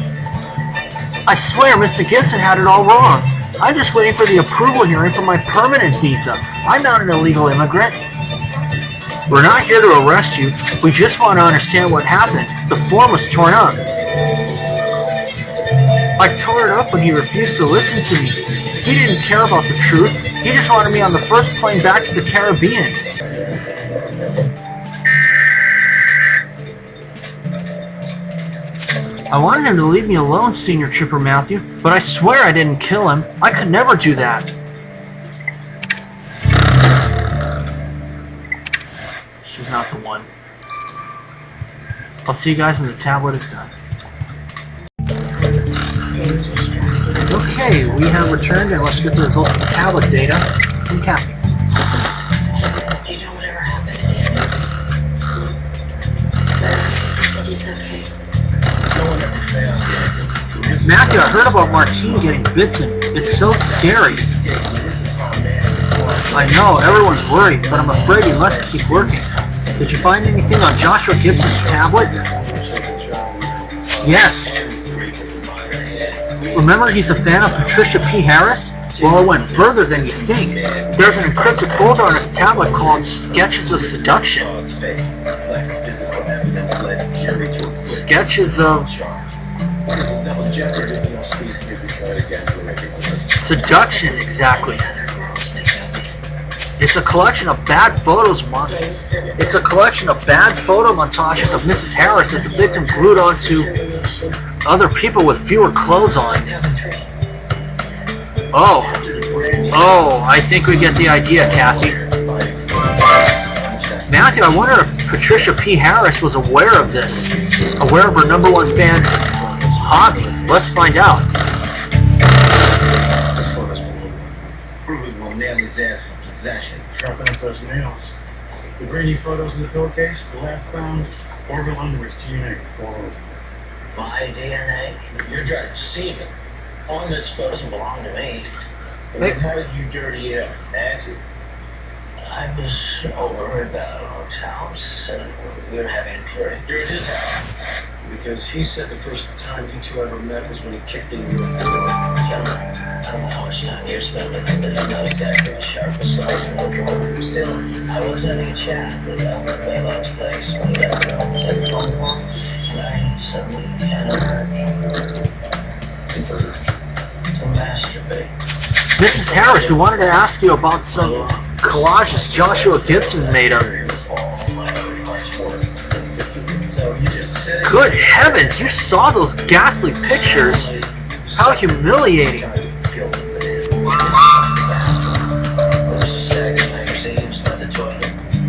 I swear Mr. Gibson had it all wrong. I'm just waiting for the approval hearing for my permanent visa. I'm not an illegal immigrant. We're not here to arrest you. We just want to understand what happened. The form was torn up. I tore it up when he refused to listen to me. He didn't care about the truth. He just wanted me on the first plane back to the Caribbean. I wanted him to leave me alone, Senior Trooper Matthew, but I swear I didn't kill him. I could never do that. She's not the one. I'll see you guys when the tablet is done. Okay, we have returned, and let's get the result of the tablet data from Kathy. Do you know whatever happened to Dan? It is okay. No one ever found him. Matthew, I heard about Martine getting bitten. It's so scary. I know, everyone's worried, but I'm afraid we must keep working. Did you find anything on Joshua Gibson's tablet? Yes. Remember, he's a fan of Patricia P. Harris? Well, it went further than you think. There's an encrypted folder on his tablet called Sketches of Seduction. Sketches of... Seduction, exactly. It's a collection of bad photos, It's a collection of bad photo montages of Mrs. Harris that the victim glued onto other people with fewer clothes on. Oh, I think we get the idea, Kathy. Matthew, I wonder if Patricia P. Harris was aware of this, aware of her #1 fan's hobby. Let's find out. Proving will nail his ass for possession. sharpen up those nails. The grainy photos in the pillowcase, the lab found Orville Underwood's DNA. My DNA? Your driver's seeing it. On this photo doesn't belong to me. And then how did you dirty it up? Matthew? I was over at Balrog's house, and we were having a drink. You're at his house. Because he said the first time you two ever met was when he kicked in your door. I don't know how much time you spent with him, but he's not exactly the sharpest knife in the drawer. Still, I was having a chat with Balrog's place when he got home. I was at the phone call, and I suddenly had an urge. An urge to masturbate. Mrs. Harris, we wanted to ask you about some collages Joshua Gibson made of. Good heavens, you saw those ghastly pictures. How humiliating.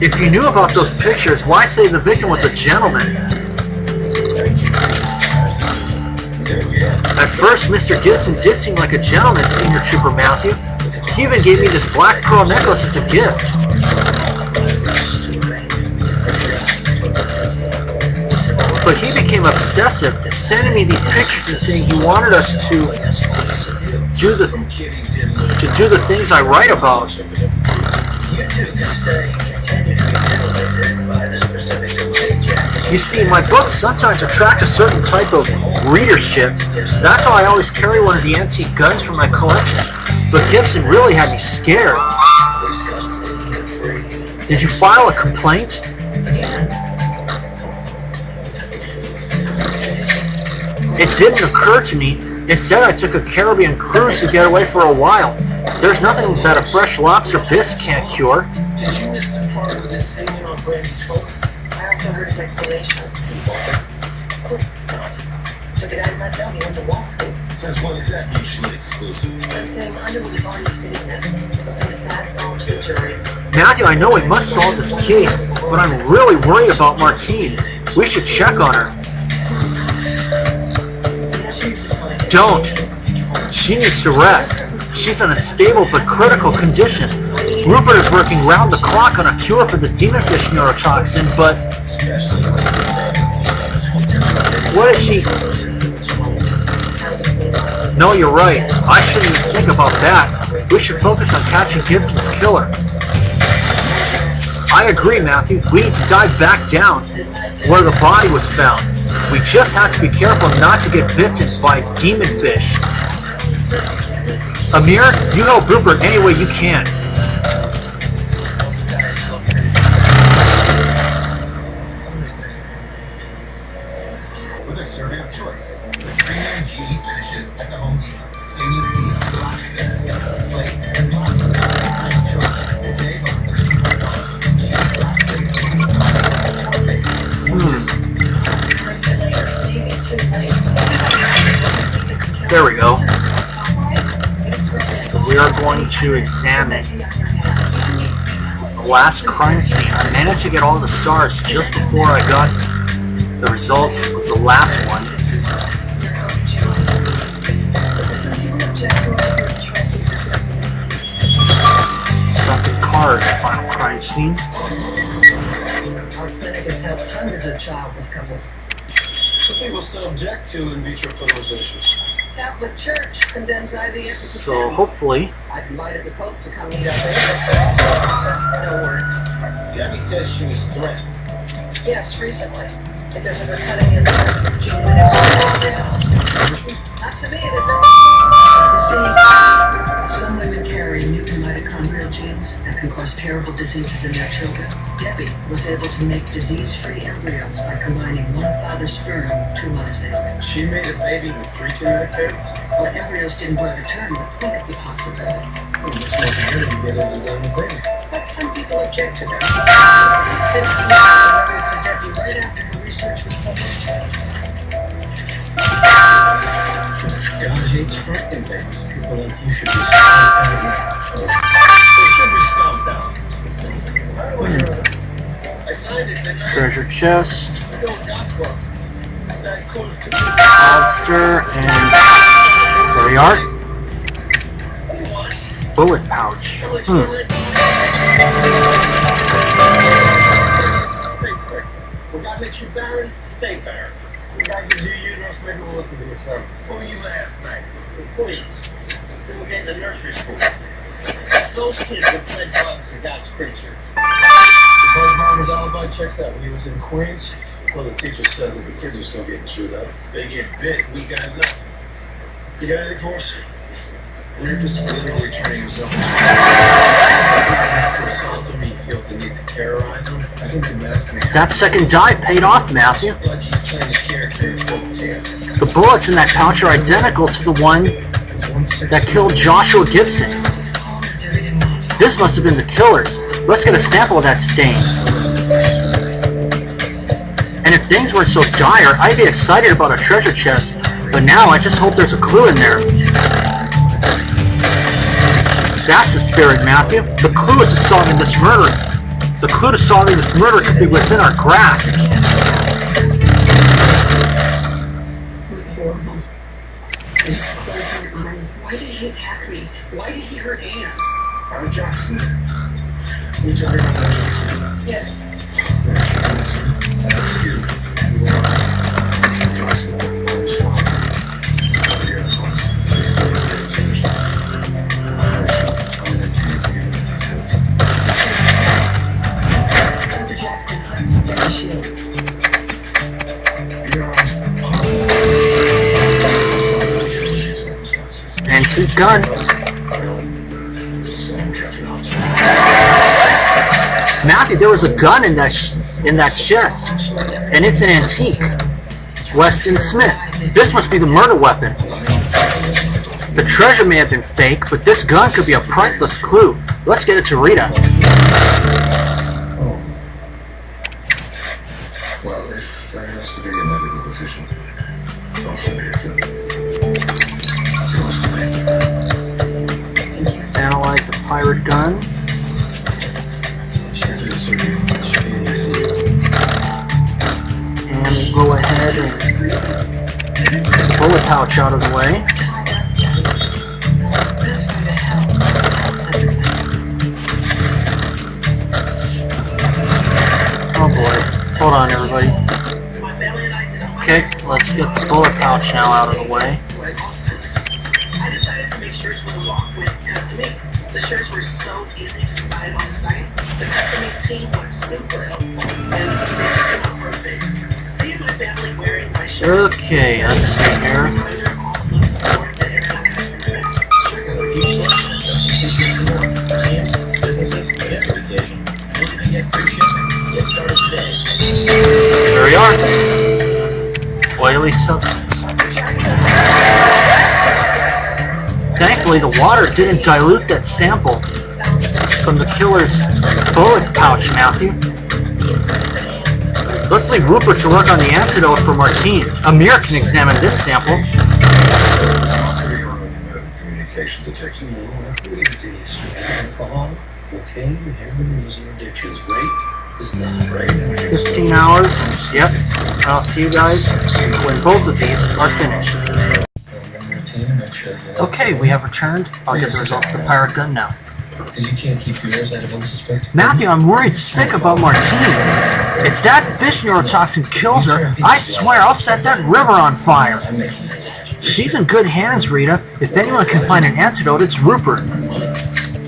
If you knew about those pictures, why say the victim was a gentleman? At first, Mr. Gibson did seem like a gentleman, Senior Trooper Matthew. He even gave me this black pearl necklace as a gift. But he became obsessive, sending me these pictures and saying he wanted us to do the things I write about. You see, my books sometimes attract a certain type of readership. That's why I always carry one of the antique guns from my collection. But Gibson really had me scared. Did you file a complaint? It didn't occur to me. Instead, I took a Caribbean cruise to get away for a while. There's nothing that a fresh lobster bisque can't cure. Did you miss the part with his singing on Brandy's phone? I also heard his explanation. Took it as not done. He went to law school. Since when is that mutually exclusive? I'm saying Underwood is already spinning this. It was a sad song to the jury. Matthew, I know we must solve this case, but I'm really worried about Martine. We should check on her. Don't. She needs to rest. She's in a stable but critical condition. Rupert is working round the clock on a cure for the demonfish neurotoxin, but... What is she... No, you're right. I shouldn't even think about that. We should focus on catching Gibson's killer. I agree, Matthew. We need to dive back down where the body was found. We just have to be careful not to get bitten by demon fish. Amir, you help Rupert any way you can. With a serving of choice, the premium GE finishes at the Home Depot. Stainless steel, black stainless, slate, and blocks of nice choice. Save on $13 for this GE black stainless steel. There we go. We are going to examine the last crime scene. I managed to get all the stars just before I got the results of the last one. Sunken cars, final crime scene. Our clinic has helped hundreds of childless couples. Some people still object to in vitro fertilization. Catholic Church condemns IVF as a sin. So hopefully... I've invited the Pope to come meet our babies, but so far, no word. Debbie says she was threatened. Yes, recently. Because of her cutting in the gene manipulation. Not to me, it isn't. You see, some women carry mutant mitochondrial genes that can cause terrible diseases in their children. Debbie was able to make disease-free embryos by combining one father's sperm with two mother's eggs. She made a baby with 3 genetic parents? Well, embryos didn't grow to term, but think of the possibilities. Well, much more together to get a design of baby. But some people object to that. This is not a for Debbie right after her research was published. God hates Frankenbabies. People like you should be stomped out now. They should be stomped out. I signed it, didn't I? Treasure chest, That close to lobster, and there we are. Bullet pouch. Stay quick. When God makes you barren, stay barren. When God gives you a uterus, maybe we'll listen to your sermon. Who were you last night? The Queens. Then we're getting to nursery school. It's those kids that play bugs are God's creatures. Buzz Barber's alibi checks out when he was in Queens. Well, the teacher says that the kids are still getting chewed up. They get bit, we got enough. You got anything for us? Rapist is literally turning himself into to assault him. He feels the need to terrorize him. I think the best thing. That second dive paid off, Matthew. Like he's playing his character in full camp. The bullets in that pouch are identical to the one that killed Joshua Gibson. This must have been the killer's. Let's get a sample of that stain. And if things weren't so dire, I'd be excited about a treasure chest. But now I just hope there's a clue in there. That's the spirit, Matthew. The clue is to solving this murder. The clue to solving this murder could be within our grasp. It was horrible. I just closed my eyes. Why did he attack me? Why did he hurt Anne? Art Jackson. You talking about Art Jackson? Yes. Excuse me. You are Jackson, Alan's father. Yeah, of course. He's still his grandson. I'm going to pay for you the details. Dr. Jackson, I'm Debbie Shields. Antique gun. Matthew, there was a gun in that chest, and it's an antique. Weston Smith. This must be the murder weapon. The treasure may have been fake, but this gun could be a priceless clue. Let's get it to Rita. Oh. Well, if that has to be a medical decision, don't forget it. It's yours to make. Analyze the pirate gun. And we'll go ahead and get the bullet pouch out of the way. Oh boy. Hold on, everybody. Okay, let's get the bullet pouch now out of the way. I decided to make shirts with a walk with custom ink. The shirts were so easy to design on the site. The custom ink team was super helpful, and they just came out perfect. Seeing my family wearing my shirts. Okay, let's see here. Check out a few shops and custom t-shirts and more. Teams, businesses, whatever occasion. Looking to get free shipping? Get started today. There we are. Oily substance. Thankfully, the water didn't dilute that sample from the killer's bullet pouch, Matthew. Let's leave Rupert to work on the antidote for Martine. Amir can examine this sample. Communication detection. Alcohol, cocaine, heroin, losing addictions. Rape is not rape. 15 hours. Yep. I'll see you guys when both of these are finished. Okay, we have returned. I'll get the results of the pirate gun now. Because you can't keep yours out of unsuspected. Matthew, I'm worried sick about Martine. If that fish neurotoxin kills her, I swear I'll set that river on fire. She's in good hands, Rita. If anyone can find an antidote, it's Rupert.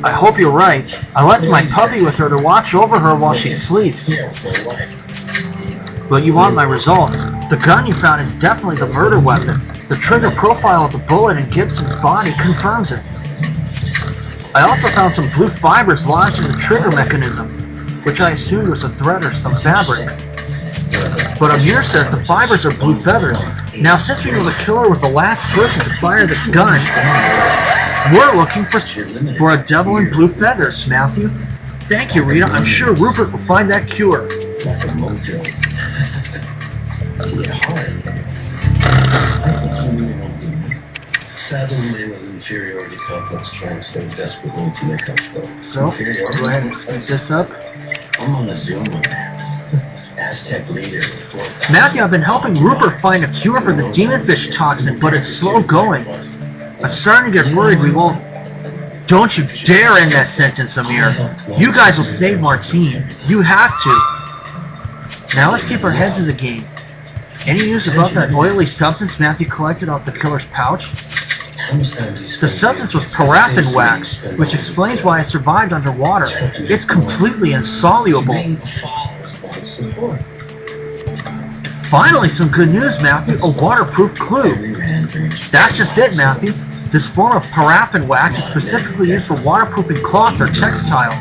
I hope you're right. I left my puppy with her to watch over her while she sleeps. But you want my results. The gun you found is definitely the murder weapon. The trigger profile of the bullet in Gibson's body confirms it. I also found some blue fibers lodged in the trigger mechanism, which I assumed was a thread or some fabric. But Amir says the fibers are blue feathers. Now, since we know the killer was the last person to fire this gun, we're looking for a devil in blue feathers, Matthew. Thank you, Rita. I'm sure Rupert will find that cure. Like a mojo. See it hard. Sadly, men with inferiority complex trying so desperately to make up for them. So, go ahead and speed this up. I'm on a Zoom with Aztec leader. Matthew, I've been helping Rupert find a cure for the demon fish toxin, but it's slow going. I'm starting to get worried we won't Don't you dare end that sentence, Amir. You guys will save Martine. You have to. Now let's keep our heads in the game. Any news about that oily substance Matthew collected off the killer's pouch? The substance was paraffin wax, which explains why it survived underwater. It's completely insoluble. And finally, some good news, Matthew. A waterproof clue. That's just it, Matthew. This form of paraffin wax is specifically used for waterproofing cloth or textile.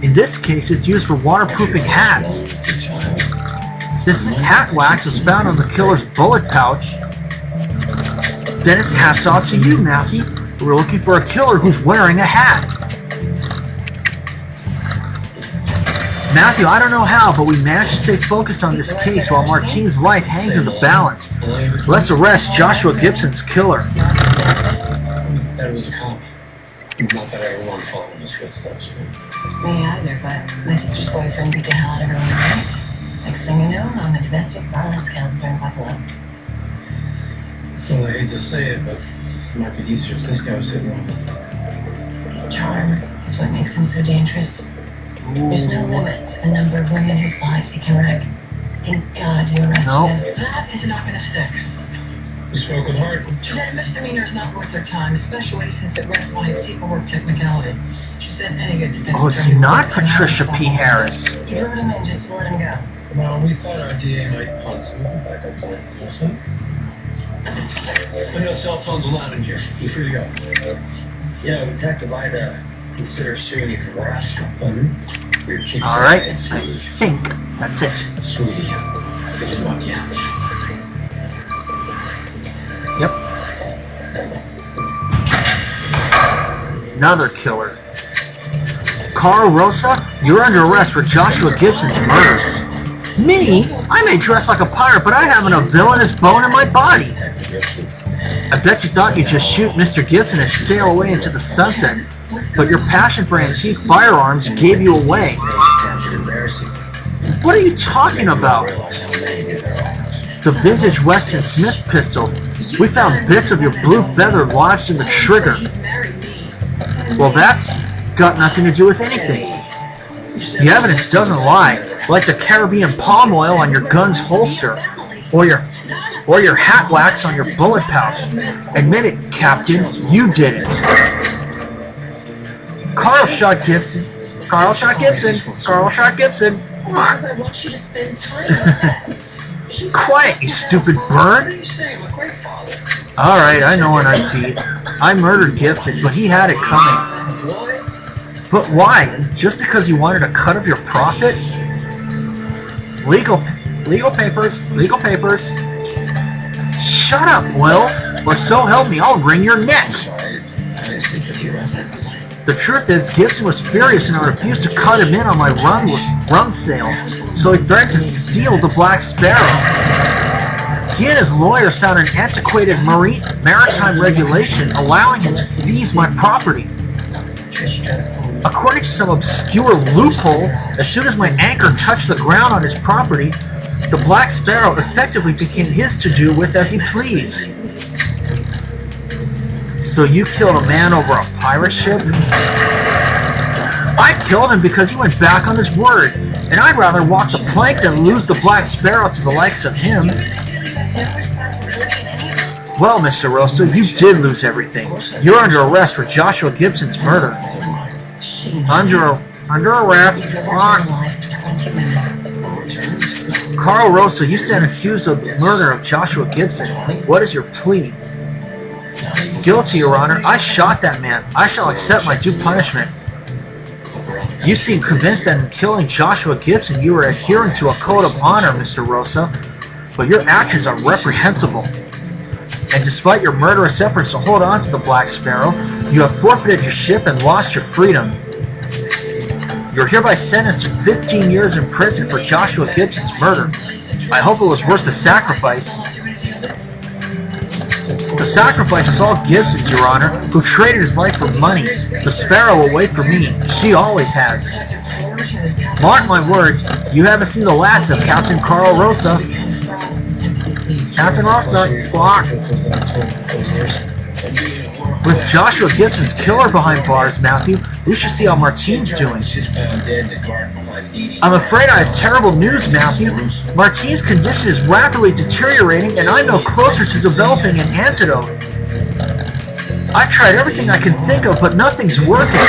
In this case, it's used for waterproofing hats. Since this hat wax was found on the killer's bullet pouch, then it's hats off to you, Matthew. We're looking for a killer who's wearing a hat. Matthew, I don't know how, but we managed to stay focused on this case while Martine's life hangs in the balance. Let's arrest Joshua Gibson's killer. That was a cop. Not that I ever want to follow in his footsteps. Me either, but my sister's boyfriend beat the hell out of her one night. Next thing you know, I'm a domestic violence counselor in Buffalo. Well, I hate to say it, but it might be easier if this guy was hitting one. His charm is what makes him so dangerous. There's no limit to the number of women whose lives he can wreck. Thank God you arrested him. That is not going to stick. You spoke with Hart. She said a misdemeanor is not worth her time, especially since it rests on a paperwork technicality. She said any good defense Oh, it's not Patricia P. Harris. You wrote him in just to let him go. Well, we thought our DA might punt some backup plan. Also, no cell phones allowed in here. You're free to go. Yeah, Detective, I'd consider suing you for harassment. Your kids. All right, I think that's it. Sweetie, good luck, yeah. Yep. Another killer. Carl Rosa, you're under arrest for Joshua Gibson's murder. Me? I may dress like a pirate, but I haven't a villainous bone in my body. I bet you thought you'd just shoot Mr. Gibson and sail away into the sunset, but your passion for antique firearms gave you away. What are you talking about? The vintage Weston Smith pistol. We found bits of your blue feather lodged in the trigger. Well, that's got nothing to do with anything. The evidence doesn't lie, like the Caribbean palm oil on your gun's holster, or your hat wax on your bullet pouch. Admit it, Captain, you did it. Carl shot Gibson. Carl shot Gibson. Carl shot Gibson. Because I want you to spend time with that. Quiet, you stupid bird. Alright, I know when I beat. I murdered Gibson, but he had it coming. But why? Just because he wanted a cut of your profit? Legal papers. Shut up, Will, or so help me, I'll wring your neck. The truth is, Gibson was furious and I refused to cut him in on my rum sales, so he threatened to steal the Black Sparrow. He and his lawyers found an antiquated maritime regulation allowing him to seize my property. According to some obscure loophole, as soon as my anchor touched the ground on his property, the Black Sparrow effectively became his to do with as he pleased. So you killed a man over a pirate ship? I killed him because he went back on his word, and I'd rather walk the plank than lose the Black Sparrow to the likes of him. Well, Mr. Rosa, you did lose everything. You're under arrest for Joshua Gibson's murder. Under arrest. Carl Rosa, you stand accused of the murder of Joshua Gibson. What is your plea? Guilty, Your Honor. I shot that man. I shall accept my due punishment. You seem convinced that in killing Joshua Gibson you are adhering to a code of honor, Mr. Rosa, but your actions are reprehensible. And despite your murderous efforts to hold on to the Black Sparrow, you have forfeited your ship and lost your freedom. You're hereby sentenced to 15 years in prison for Joshua Gibson's murder. I hope it was worth the sacrifice. The sacrifice is all Gibson's, Your Honor, who traded his life for money. The Sparrow will wait for me. She always has. Mark my words, you haven't seen the last of Captain Carl Rosa. Captain Rosa, block. With Joshua Gibson's killer behind bars, Matthew, we should see how Martine's doing. I'm afraid I have terrible news, Matthew. Martine's condition is rapidly deteriorating, and I'm no closer to developing an antidote. I've tried everything I can think of, but nothing's working.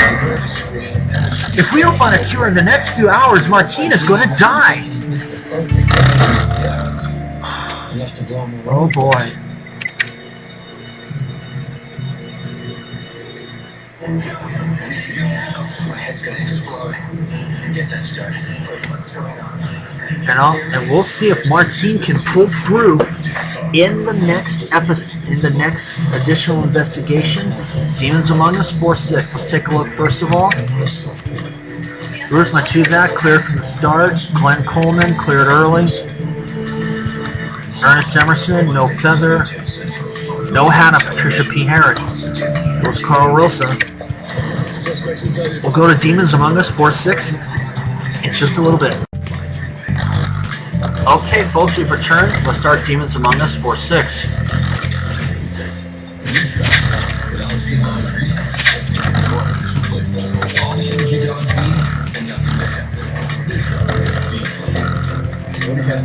If we don't find a cure in the next few hours, Martine is going to die. Oh boy. My head's gonna explode. Get that started. What's going on? And we'll see if Martine can pull through in the next episode, in the next additional investigation. Demons Among Us 4-6. Let's take a look first of all. Ruth Matuzak cleared from the start. Glenn Coleman cleared early. Ernest Emerson, no feather. No Hannah, Patricia P. Harris. Goes Carl Wilson. We'll go to Demons Among Us 4-6 in just a little bit. Okay, folks, we've returned. Let's start Demons Among Us 4-6.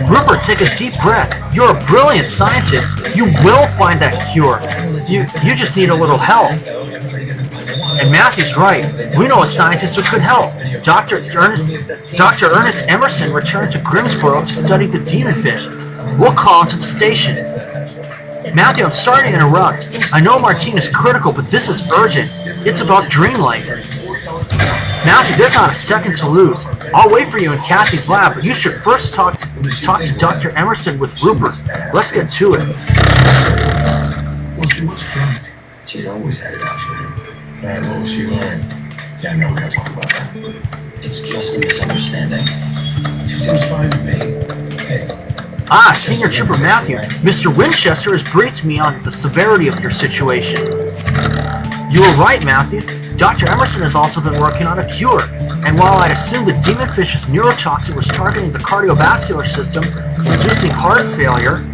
Rupert, take a deep breath. You're a brilliant scientist. You will find that cure. You just need a little help. And Matthew's right. We know a scientist who could help. Dr. Ernest Emerson returned to Grimsboro to study the demon fish. We'll call him to the station. Matthew, I'm sorry to interrupt. I know Martine is critical, but this is urgent. It's about dream life. Matthew, there's not a second to lose. I'll wait for you in Kathy's lab, but you should first talk to Dr. Emerson with Rupert. Let's get to it. Well, she was drunk. She's always had it out for him. And what was she wearing? Yeah, no, we're gonna talk about that. It's just a misunderstanding. She seems fine to me. Hey. Ah, Senior Trooper Matthew, Mr. Winchester has briefed me on the severity of your situation. You were right, Matthew. Dr. Emerson has also been working on a cure, and while I'd assumed the demon fish's neurotoxin was targeting the cardiovascular system, inducing heart failure,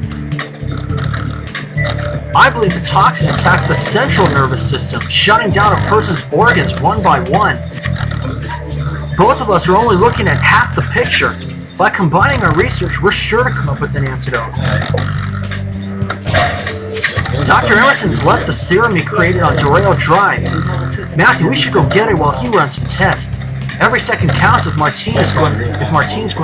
I believe the toxin attacks the central nervous system, shutting down a person's organs one by one. Both of us are only looking at half the picture. By combining our research, we're sure to come up with an antidote. Dr. Emerson's left the serum he created on Doreo Drive. Matthew, we should go get it while he runs some tests. Every second counts if Martine's going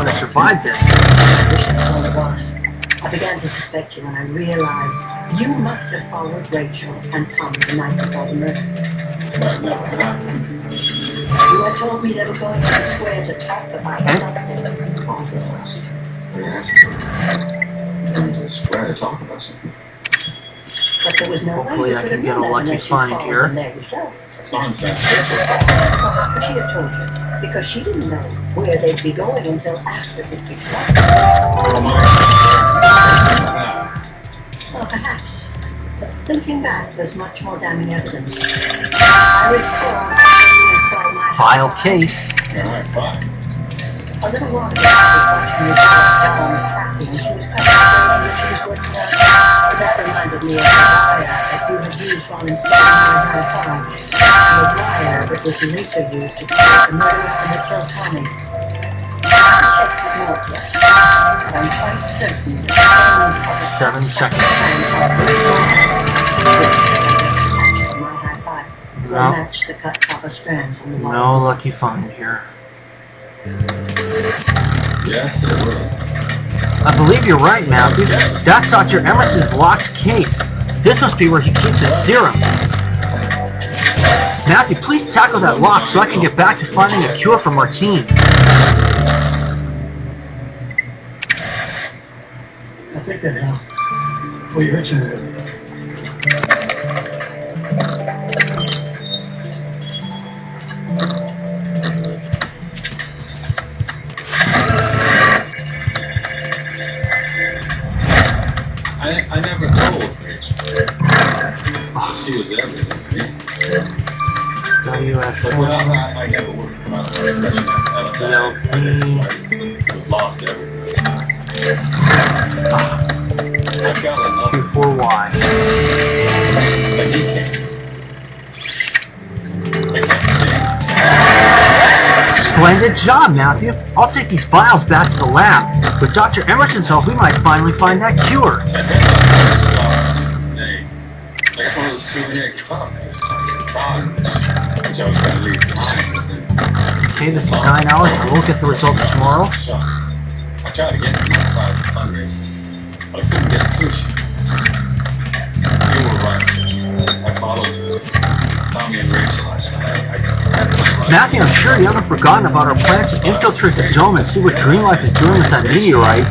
to survive this. I wish that was all it was. I began to suspect you when I realized you must have followed Rachel and Tom the night before the murder. That never happened. You had told me they were going to the square to talk about something. We asked them. Going to the square to talk about something. But there was no Hopefully way you I could can have get a known that lucky unless you find followed here. them there yourself. That's nonsense. Well, how could she have told you? Because she didn't know where they'd be going until after we picked them up. Well, perhaps. But thinking back, there's much more damning evidence. I recall you installed my File case. Your high five. A little while ago, I was watching your phone tapping, and she was contemplating that she was working on. That reminded me of the wire that you had used while installing my high five. The wire that was later used to create the murderers that had killed Tommy. I haven't checked the note yet, but I'm quite certain that the ends of the 7 seconds. my high five will No. match the cut copper strands on the wall. No lucky find here. Yes, there will. I believe you're right, Matthew. That's Dr. Emerson's locked case. This must be where he keeps his serum. Matthew, please tackle that lock so I can get back to finding a cure for Martine. I think that helped. Before you hurt you with it. I never told Rachel. She was everything to me. WFS. Well, I never would have come out with the impression that I was lost everything. I've got enough. Q4Y. But he came. Splendid job, Matthew. I'll take these vials back to the lab. With Dr. Emerson's help, we might finally find that cure. Today, like one of those souvenir cups, which I was going to leave behind. Okay, this is 9 hours, and we'll get the results tomorrow. I tried to get to my side of the fundraiser, but I couldn't get a push. You were right, sister. I followed Tommy and Rachel last night. Matthew, I'm sure you haven't forgotten about our plan to infiltrate the dome and see what Dream Life is doing with that meteorite.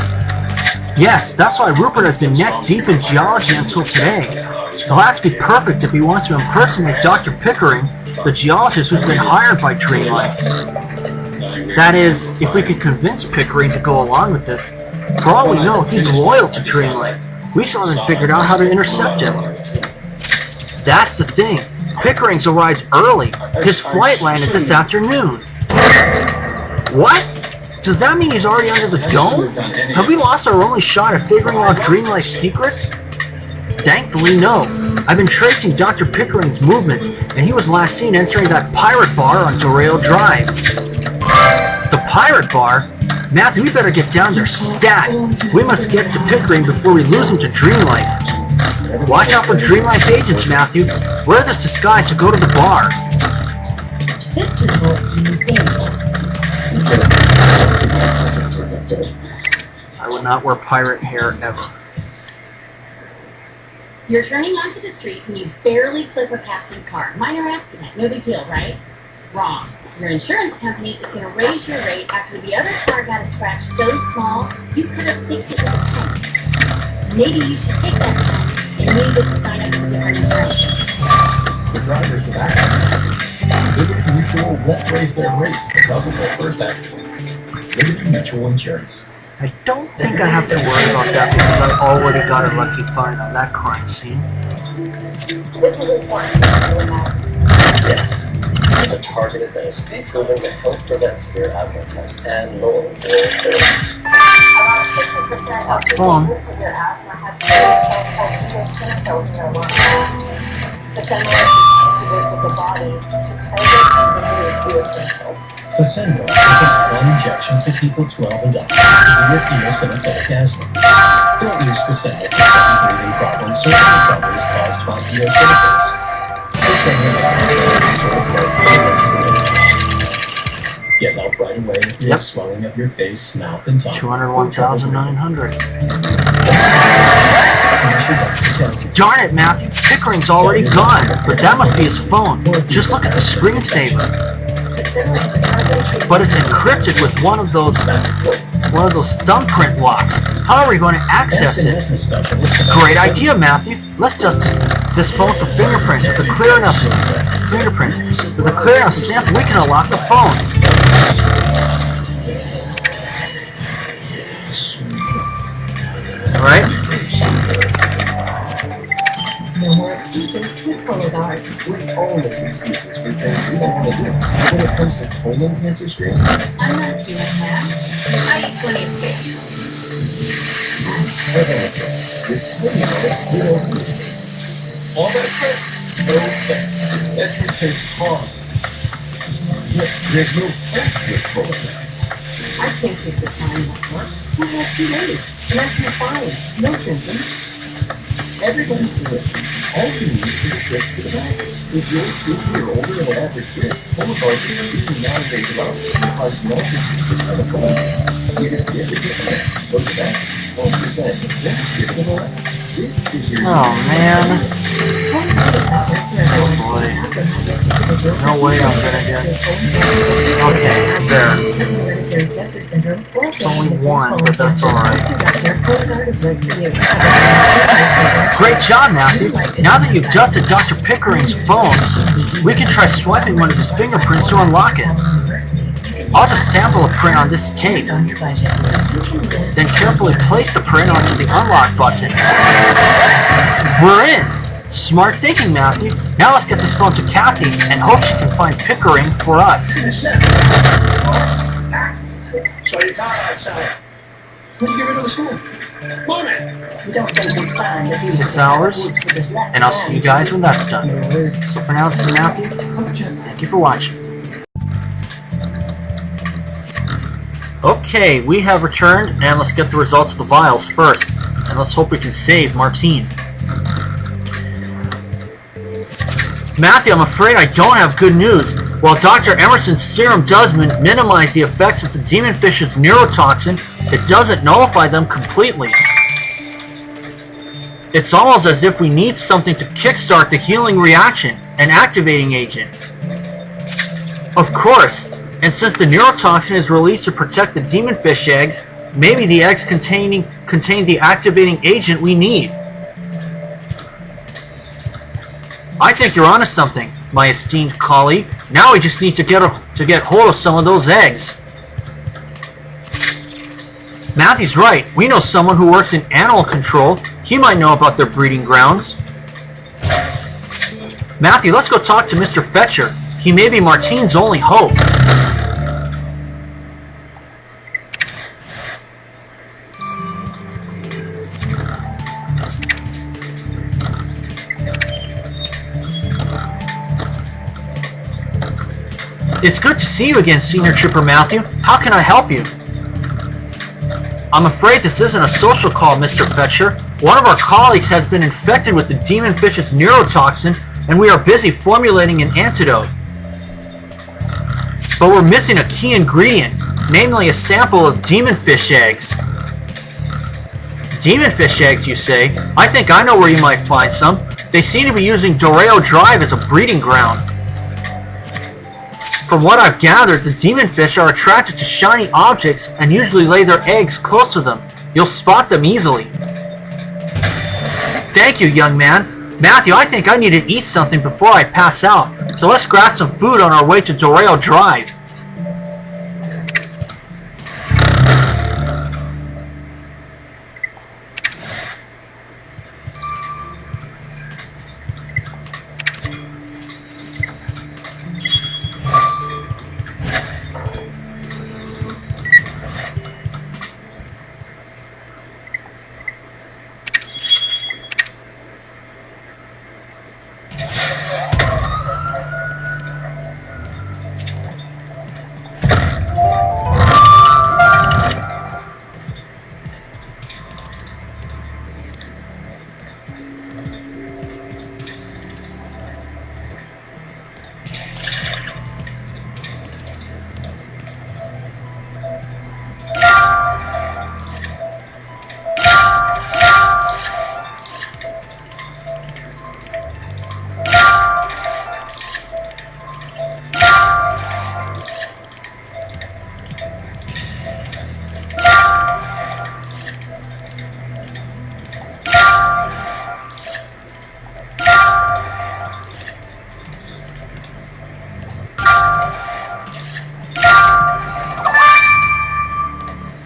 Yes, that's why Rupert has been neck deep in geology until today. The lab's be perfect if he wants to impersonate Dr. Pickering, the geologist who's been hired by Dream Life. That is, if we could convince Pickering to go along with this. For all we know, he's loyal to Dream Life. We still haven't figured out how to intercept him. That's the thing. Pickering's arrived early. His flight landed this afternoon. What? Does that mean he's already under the dome? Have we lost our only shot at figuring out Dream Life's secrets? Thankfully, no. I've been tracing Dr. Pickering's movements, and he was last seen entering that pirate bar on Doreo Drive. The pirate bar? Matthew, we better get down there stat. We must get to Pickering before we lose him to Dream Life. Watch out for Dream Life agents, Matthew. Wear this disguise to go to the bar. This is what you stand I would not wear pirate hair ever. You're turning onto the street and you barely clip a passing car. Minor accident, no big deal, right? Wrong. Your insurance company is going to raise your rate after the other car got a scratch so small you couldn't fix it with a penny. Maybe you should take that time and use it to sign up for different insurance. For drivers with accident, Liberty Mutual won't raise their rates because of their first accident. Liberty Mutual Insurance. I don't think I have to worry about that because I already got a lucky find on that crime scene. This is important. Yes. It's a targeted medicine proven to help prevent severe asthma attacks and lower oral therapies. Around 60% of people Phone. with severe asthma have chemicals in their lungs. The similar is designed to work with the body to target and remove eosinophils. Fasenra is a one injection for people 12 and up with eosinophilic asthma. Don't use Fasenra for sudden breathing problems or recoveries caused by eosinophils. Fasenra is a sort of like allergic reaction. Get help right away if you have swelling of your face, mouth, and tongue. 201,900. Darn it, Matthew. Pickering's already gone, but that must be his phone. Just look at the screensaver. But it's encrypted with one of those thumbprint locks. How are we going to access it? Great idea, Matthew. Let's test this phone for fingerprints. With a clear enough sample, we can unlock the phone. All right. No more excuses with Cologuard. With all of the excuses for things we don't want to do. When it comes to colon cancer screening, I'm not doing that. I eat plenty of cake. as I said, with plenty of it, we don't need cases. All that crap? No thanks. That sure tastes hard. Look, there's no hope with Cologuard. I can't take the time off work. Who has to wait? And I can fine. No symptoms. Everybody can listen. All you need is a trip to the back. If you're 50 or older than average risk, Cologuard is a leading non-invasive option that causes 90% of colon cancer. You just get the different. Go to the back, 12%, then trip to the left. This is your... Oh, man. Oh, boy. No way I'm gonna get... Okay, there. It's only one, but that's alright. Great job, Matthew. Now that you've adjusted Dr. Pickering's phones, we can try swiping one of his fingerprints to unlock it. I'll just sample a print on this tape, then carefully place the print onto the unlock button. We're in! Smart thinking, Matthew. Now let's get this phone to Kathy and hope she can find Pickering for us. So you got outside. When you get rid of the phone? Move it! You don't think it's fine to do 6 hours, and I'll see you guys when that's done. So for now, this is Matthew. Thank you for watching. Okay, we have returned, and let's get the results of the vials first. And let's hope we can save Martine. Matthew, I'm afraid I don't have good news. While Dr. Emerson's serum does minimize the effects of the demonfish's neurotoxin, it doesn't nullify them completely. It's almost as if we need something to kickstart the healing reaction, an activating agent. Of course, and since the neurotoxin is released to protect the demonfish eggs, maybe the eggs contain the activating agent we need. I think you're onto something, my esteemed colleague. Now we just need to get hold of some of those eggs. Matthew's right. We know someone who works in animal control. He might know about their breeding grounds. Matthew, let's go talk to Mr. Fetcher. He may be Martine's only hope. It's good to see you again, Senior Trooper Matthew. How can I help you? I'm afraid this isn't a social call, Mr. Fetcher. One of our colleagues has been infected with the demonfish's neurotoxin, and we are busy formulating an antidote. But we're missing a key ingredient, namely a sample of demonfish eggs. Demonfish eggs, you say? I think I know where you might find some. They seem to be using Doreo Drive as a breeding ground. From what I've gathered, the demonfish are attracted to shiny objects and usually lay their eggs close to them. You'll spot them easily. Thank you, young man. Matthew, I think I need to eat something before I pass out, so let's grab some food on our way to Doreo Drive.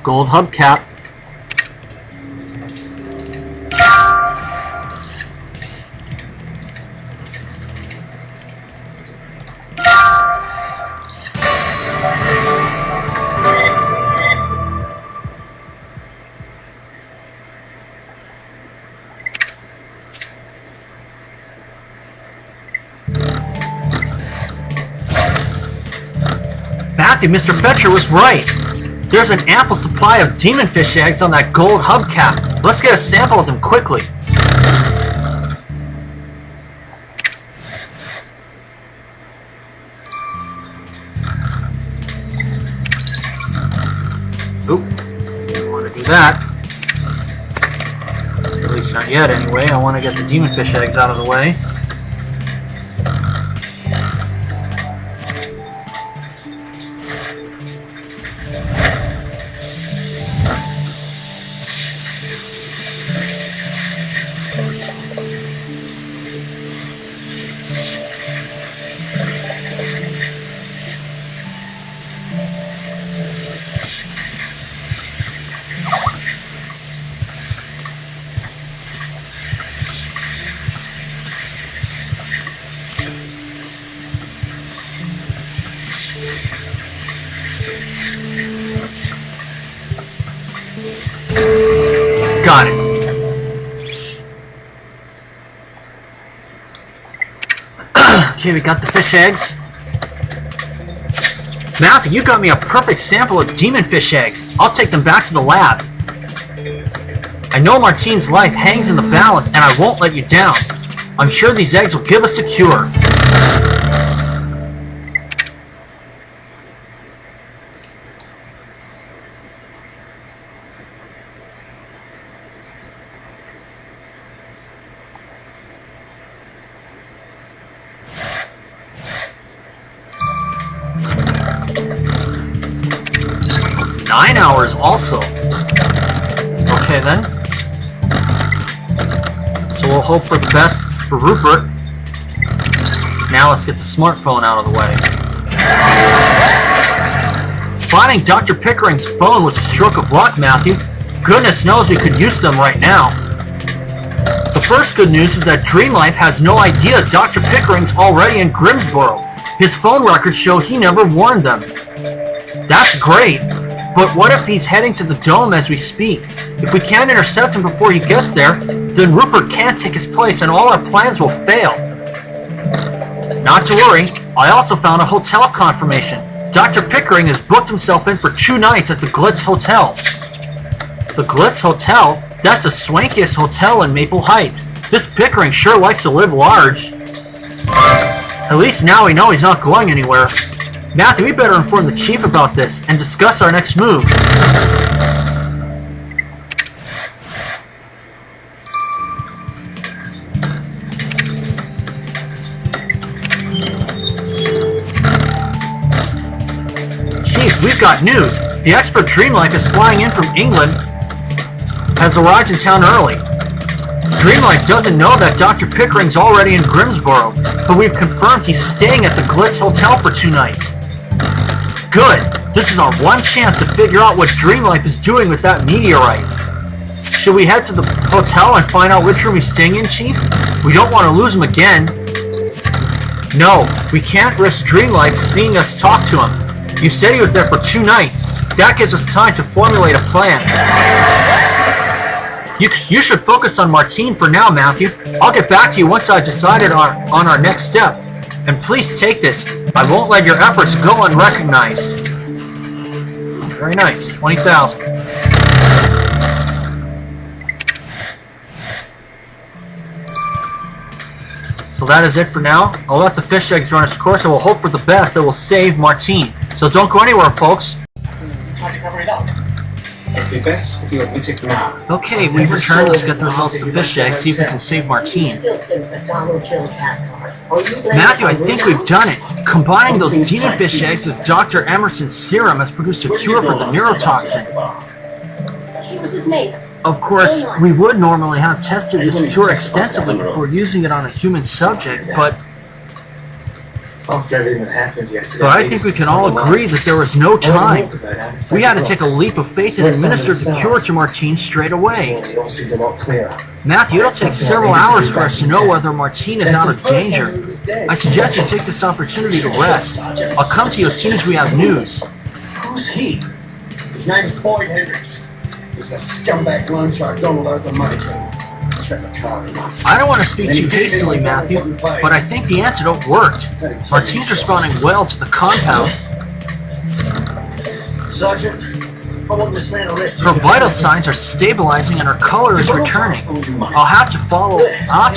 Gold hubcap. Matthew, Mr. Fetcher was right. There's an ample supply of demonfish eggs on that gold hubcap. Let's get a sample of them quickly. Oop, didn't want to do that. At least not yet anyway. I want to get the demonfish eggs out of the way. Got it. Okay, we got the fish eggs. Matthew, you got me a perfect sample of demon fish eggs. I'll take them back to the lab. I know Martine's life hangs in the balance, and I won't let you down. I'm sure these eggs will give us a cure. Hours also. Okay then. So we'll hope for the best for Rupert. Now let's get the smartphone out of the way. Finding Dr. Pickering's phone was a stroke of luck, Matthew. Goodness knows we could use them right now. The first good news is that Dream Life has no idea Dr. Pickering's already in Grimsboro. His phone records show he never warned them. That's great. But what if he's heading to the dome as we speak? If we can't intercept him before he gets there, then Rupert can't take his place and all our plans will fail. Not to worry, I also found a hotel confirmation. Dr. Pickering has booked himself in for 2 nights at the Glitz Hotel. The Glitz Hotel? That's the swankiest hotel in Maple Heights. This Pickering sure likes to live large. At least now we know he's not going anywhere. Matthew, we better inform the chief about this and discuss our next move. Chief, we've got news. The expert Dream Life is flying in from England, has arrived in town early. Dream Life doesn't know that Dr. Pickering's already in Grimsboro, but we've confirmed he's staying at the Glitz Hotel for 2 nights. Good. This is our one chance to figure out what Dream Life is doing with that meteorite. Should we head to the hotel and find out which room he's staying in, Chief? We don't want to lose him again. No, we can't risk Dream Life seeing us talk to him. You said he was there for 2 nights. That gives us time to formulate a plan. You should focus on Martine for now, Matthew. I'll get back to you once I've decided on our next step. And please take this. I won't let your efforts go unrecognized. Very nice. 20,000. So that is it for now. I'll let the fish eggs run its course and we'll hope for the best that will save Martine. So don't go anywhere, folks. Try to cover it up. It'd be best if you admit it now. Okay, we've returned. Let's get the results of the fish eggs, see if we can save Martine. Matthew, I think we've done it. Combining those demon fish eggs with Dr. Emerson's serum has produced a cure for the neurotoxin. He was with me. Of course, we would normally have tested this cure extensively before using it on a human subject, but After everything that happened yesterday, I think we can all agree that there was no time. We had to take a leap of faith and administer the cure to Martine straight away. it all seemed a lot clearer. Matthew, it'll take several hours for us to know whether Martine is out of danger. I suggest you take this opportunity to rest. I'll come to you as soon as we have news. Who's he? His name's Boyd Hendricks. He's a scumbag loan shark Donald owed the money to. I don't want to speak too hastily, Matthew, but I think the antidote worked. Martine's responding well to the compound. Sergeant, I want this man arrested. Her vital signs are stabilizing and her color is returning. I'll have to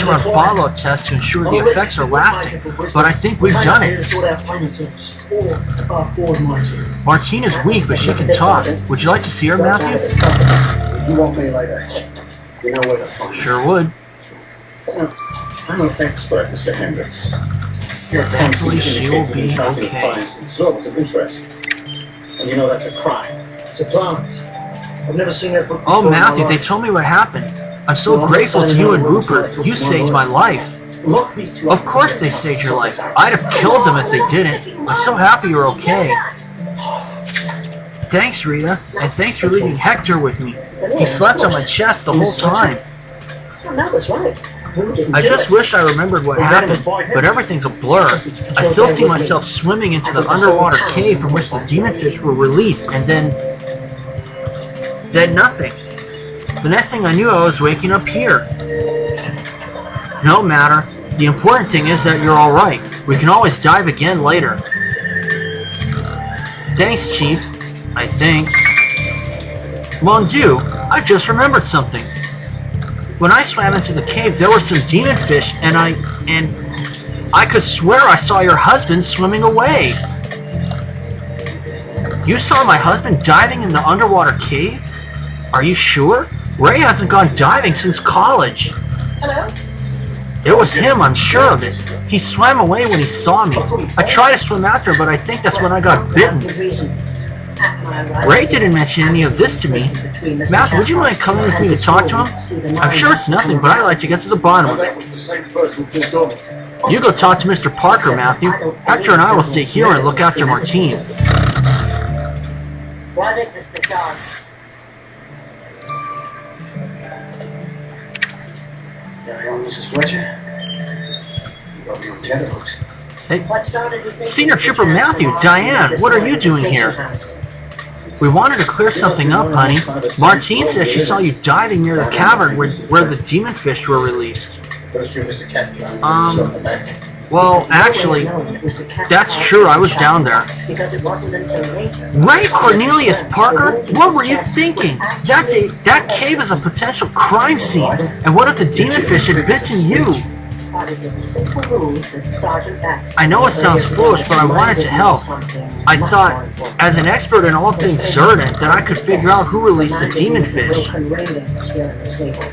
run follow-up tests to ensure the effects are lasting, but I think we've done it. Martine is weak, but she can talk. Would you like to see her, Matthew? If you want me later, you know where to find me. Sure would. I'm an expert, Mr. Hendricks. Your Thankfully, she will be okay. Exorbitant of interest. And you know that's a crime. It's a plant. I've never seen that book before. Oh, Matthew, they told me what happened. I'm so grateful to you and Rupert. You saved my life. Of course they saved your life. I'd have killed them if they didn't. I'm so happy you're okay. Thanks, Rita, and thanks for leaving Hector with me. He slept on my chest the whole time. That was right. I just wish I remembered what happened, but everything's a blur. I still see myself swimming into the underwater cave from which the demon fish were released, and then nothing. The next thing I knew, I was waking up here. No matter. The important thing is that you're alright. We can always dive again later. Thanks, Chief. I think. Mon Dieu, I just remembered something. When I swam into the cave, there were some demon fish, and I could swear I saw your husband swimming away. You saw my husband diving in the underwater cave? Are you sure? Ray hasn't gone diving since college. Hello? It was him, I'm sure of it. He swam away when he saw me. I tried to swim after him, but I think that's when I got bitten. Ray didn't mention any of this to me. Matthew, would you mind coming with me to talk to him? I'm sure it's nothing, but I'd like to get to the bottom of it. You go talk to Mr. Parker, Matthew. Hector and I will stay here and look after Martine. Was it Mr. Johns? Carry on, Mrs. Fletcher. You got me on tenterhooks. Hey, Senior Trooper Matthew, Diane, what are you doing here? We wanted to clear something up, honey. Martine says she saw you diving near the cavern where the demon fish were released. Well, actually, that's true, I was down there. Ray Cornelius Parker? What were you thinking? That cave is a potential crime scene. And what if the demon fish had bitten you? I know it sounds foolish, but I wanted to help. I thought, as an expert in all things Zerdant, that I could figure out who released the demon fish.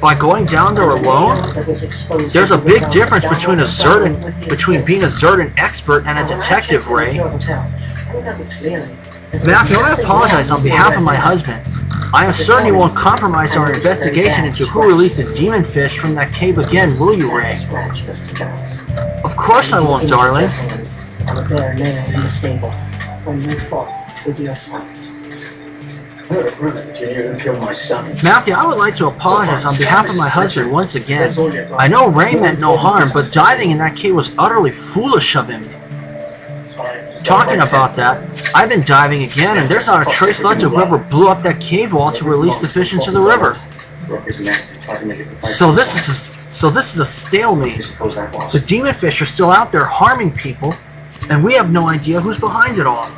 By going down there alone? There's a big difference between being a Zerdant expert and a detective, Ray. Matthew, I apologize on behalf of my husband. I am certain you won't compromise our investigation into who released the demon fish from that cave again, will you, Ray? Of course I won't, darling. Matthew, I would like to apologize on behalf of my husband once again. I know Ray meant no harm, but diving in that cave was utterly foolish of him. Talking about that, I've been diving again, and there's not a trace left of whoever blew up that cave wall to release the fish into the river. So this is a stalemate. The demon fish are still out there harming people, and we have no idea who's behind it all.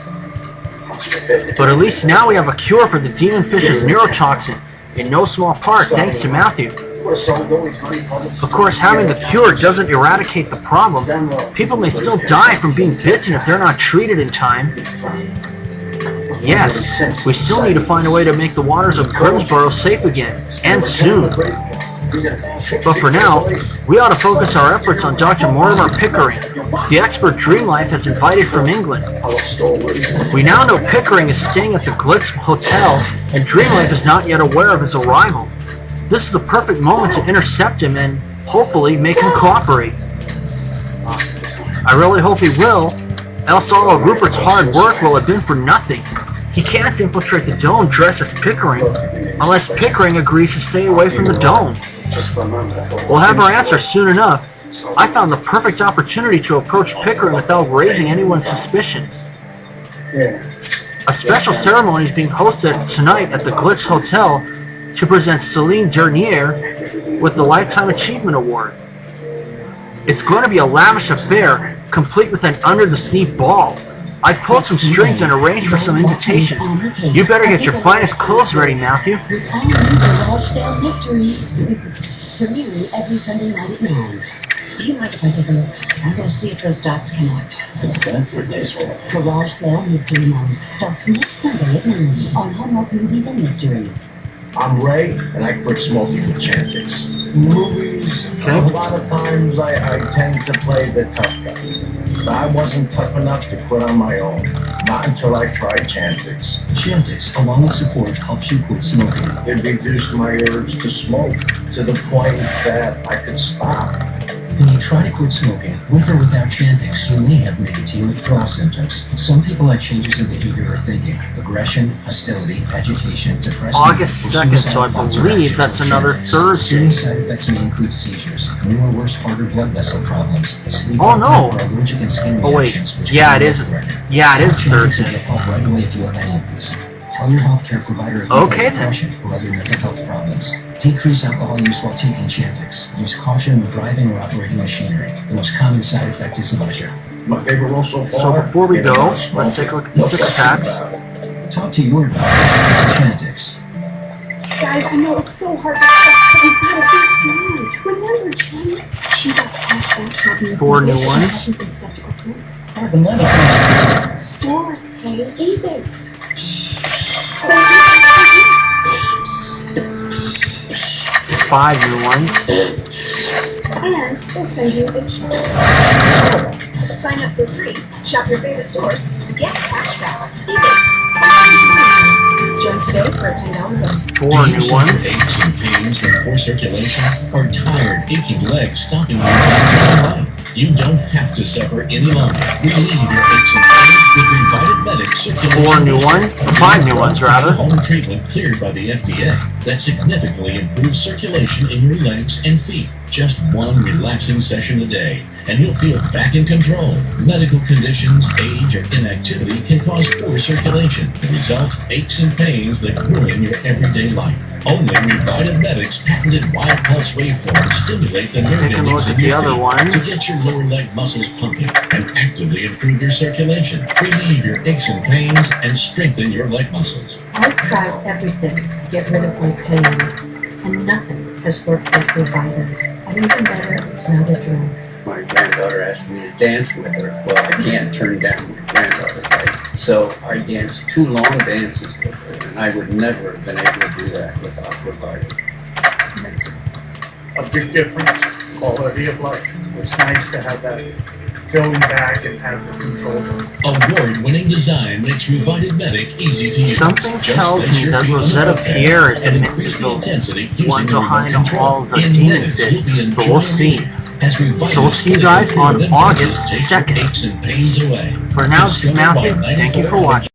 But at least now we have a cure for the demon fish's neurotoxin, in no small part thanks to Matthew. Of course, having the cure doesn't eradicate the problem. People may still die from being bitten if they're not treated in time. Yes, we still need to find a way to make the waters of Grimsboro safe again, and soon. But for now, we ought to focus our efforts on Dr. Mortimer Pickering, the expert Dreamlife has invited from England. We now know Pickering is staying at the Glitz Hotel, and Dreamlife is not yet aware of his arrival. This is the perfect moment to intercept him and, hopefully, make him cooperate. I really hope he will, else all of Rupert's hard work will have been for nothing. He can't infiltrate the dome dressed as Pickering, unless Pickering agrees to stay away from the dome. We'll have our answer soon enough. I found the perfect opportunity to approach Pickering without raising anyone's suspicions. A special ceremony is being hosted tonight at the Glitz Hotel to present Celine Dernier with the Lifetime Achievement Award. It's going to be a lavish affair, complete with an under-the-sea ball. I pulled some strings and arranged for some invitations. You better get your finest clothes ready, Matthew. With all new garage sale mysteries. Premiering every Sunday night at 9. Do you mind if I take a look? I'm going to see if those dots connect. Garage Sale Mystery Month starts next Sunday at 9 on Hallmark Movies and Mysteries. I'm Ray, and I quit smoking with Chantix. Movies, a lot of times I tend to play the tough guy. But I wasn't tough enough to quit on my own. Not until I tried Chantix. Chantix, along with support, helps you quit smoking. It reduced my urge to smoke to the point that I could stop. When you try to quit smoking, with or without Chantix, you may have nicotine withdrawal symptoms. Some people have changes in behavior or thinking, aggression, hostility, agitation, depression. August 2nd, so I believe that's another Thursday. Serious side effects may include seizures, new or worse, harder blood vessel problems, sleep or allergic and skin reactions. Wait, yeah, it is Thursday. Get help right away if you have any of these. Tell your healthcare provider if you have depression or other mental health problems. Decrease alcohol use while taking Chantix. Use caution when driving or operating machinery. The most common side effect is nausea. My favorite role so far. So before we go, let's take a look at the 6 packs. Talk to your doctor, Chantix. Guys, I know it's so hard to trust, but you've got to be strong. Remember, Jen? She got flashbacks talking to 4 new people. ones. She hasn't been skeptical since. Oh, the money. Stores pay Ebates. 5 new ones. And we'll send you a check. Sign up for free. Shop your favorite stores. Get cashback. Ebates. Join today for a $10 bonus. 4 new ones. Aches and pains from poor circulation, or tired, aching legs stopping you from enjoying life. You don't have to suffer any longer. Relieve your aches and pains with Revited Medic Circulation. 4 new ones. 5 new ones, rather. Home treatment cleared by the FDA that significantly improves circulation in your legs and feet. Just one relaxing session a day, and you'll feel back in control. Medical conditions, age, or inactivity can cause poor circulation. The result, aches and pains that ruin your everyday life. Only Revited Medic's patented Wild Pulse waveforms stimulate the nerve endings in your feet to get your lower leg muscles pumping and actively improve your circulation, relieve your aches and pains, and strengthen your leg muscles. I've tried everything to get rid of my pain, and nothing has worked like Revited. And even better, it's not a drug. My granddaughter asked me to dance with her. Well, I can't turn down my granddaughter, right? So I danced 2 long dances with her, and I would never have been able to do that without Revited. Amazing. A big difference, quality of life. It's nice to have that filling back and have the control. Award-winning design makes Revited Medic easy to use. Something tells me that Rosetta Pierre is the one behind all the demon fish, but we'll see. So we'll see you guys on August 2nd. For now, this is Matthew. Thank you for watching.